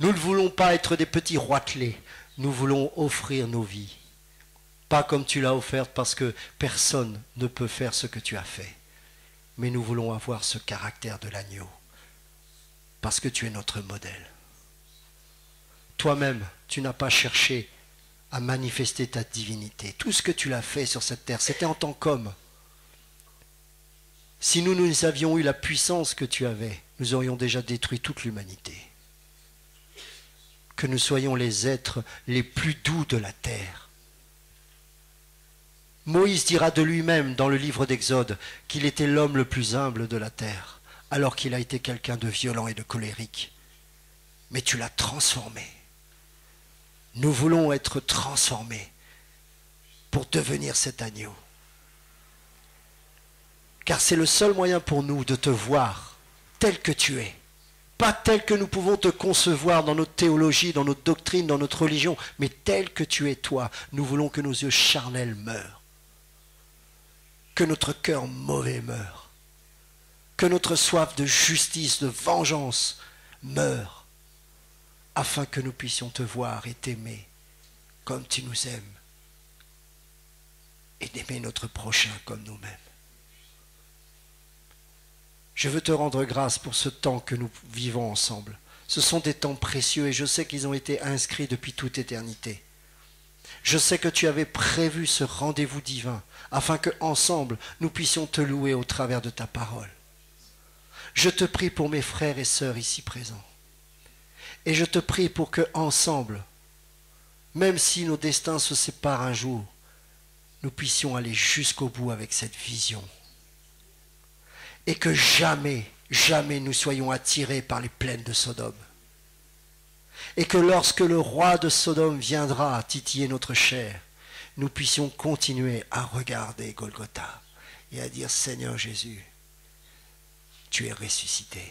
Nous ne voulons pas être des petits roitelets. Nous voulons offrir nos vies. Pas comme tu l'as offerte parce que personne ne peut faire ce que tu as fait. Mais nous voulons avoir ce caractère de l'agneau. Parce que tu es notre modèle. Toi-même, tu n'as pas cherché à manifester ta divinité. Tout ce que tu l'as fait sur cette terre, c'était en tant qu'homme. Si nous avions eu la puissance que tu avais, nous aurions déjà détruit toute l'humanité. Que nous soyons les êtres les plus doux de la terre. Moïse dira de lui-même dans le livre d'Exode qu'il était l'homme le plus humble de la terre, alors qu'il a été quelqu'un de violent et de colérique. Mais tu l'as transformé. Nous voulons être transformés pour devenir cet agneau. Car c'est le seul moyen pour nous de te voir tel que tu es. Pas tel que nous pouvons te concevoir dans notre théologie, dans notre doctrine, dans notre religion, mais tel que tu es toi. Nous voulons que nos yeux charnels meurent. Que notre cœur mauvais meure. Que notre soif de justice, de vengeance meure. Afin que nous puissions te voir et t'aimer comme tu nous aimes. Et d'aimer notre prochain comme nous-mêmes. Je veux te rendre grâce pour ce temps que nous vivons ensemble. Ce sont des temps précieux et je sais qu'ils ont été inscrits depuis toute éternité. Je sais que tu avais prévu ce rendez-vous divin afin que ensemble nous puissions te louer au travers de ta parole. Je te prie pour mes frères et sœurs ici présents. Et je te prie pour que ensemble, même si nos destins se séparent un jour, nous puissions aller jusqu'au bout avec cette vision. Et que jamais, jamais nous soyons attirés par les plaines de Sodome. Et que lorsque le roi de Sodome viendra titiller notre chair, nous puissions continuer à regarder Golgotha et à dire « Seigneur Jésus, tu es ressuscité »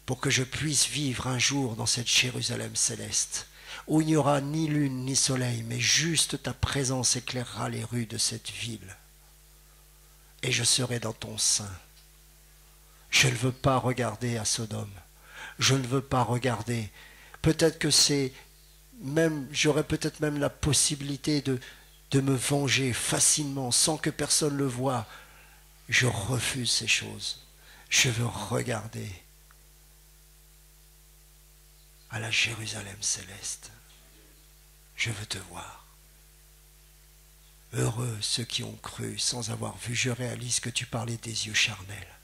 pour que je puisse vivre un jour dans cette Jérusalem céleste où il n'y aura ni lune ni soleil, mais juste ta présence éclairera les rues de cette ville. Et je serai dans ton sein. Je ne veux pas regarder à Sodome. Je ne veux pas regarder. Peut-être que j'aurais peut-être même la possibilité de me venger facilement sans que personne le voie. Je refuse ces choses. Je veux regarder à la Jérusalem céleste. Je veux te voir. Heureux ceux qui ont cru sans avoir vu, je réalise que tu parlais des yeux charnels.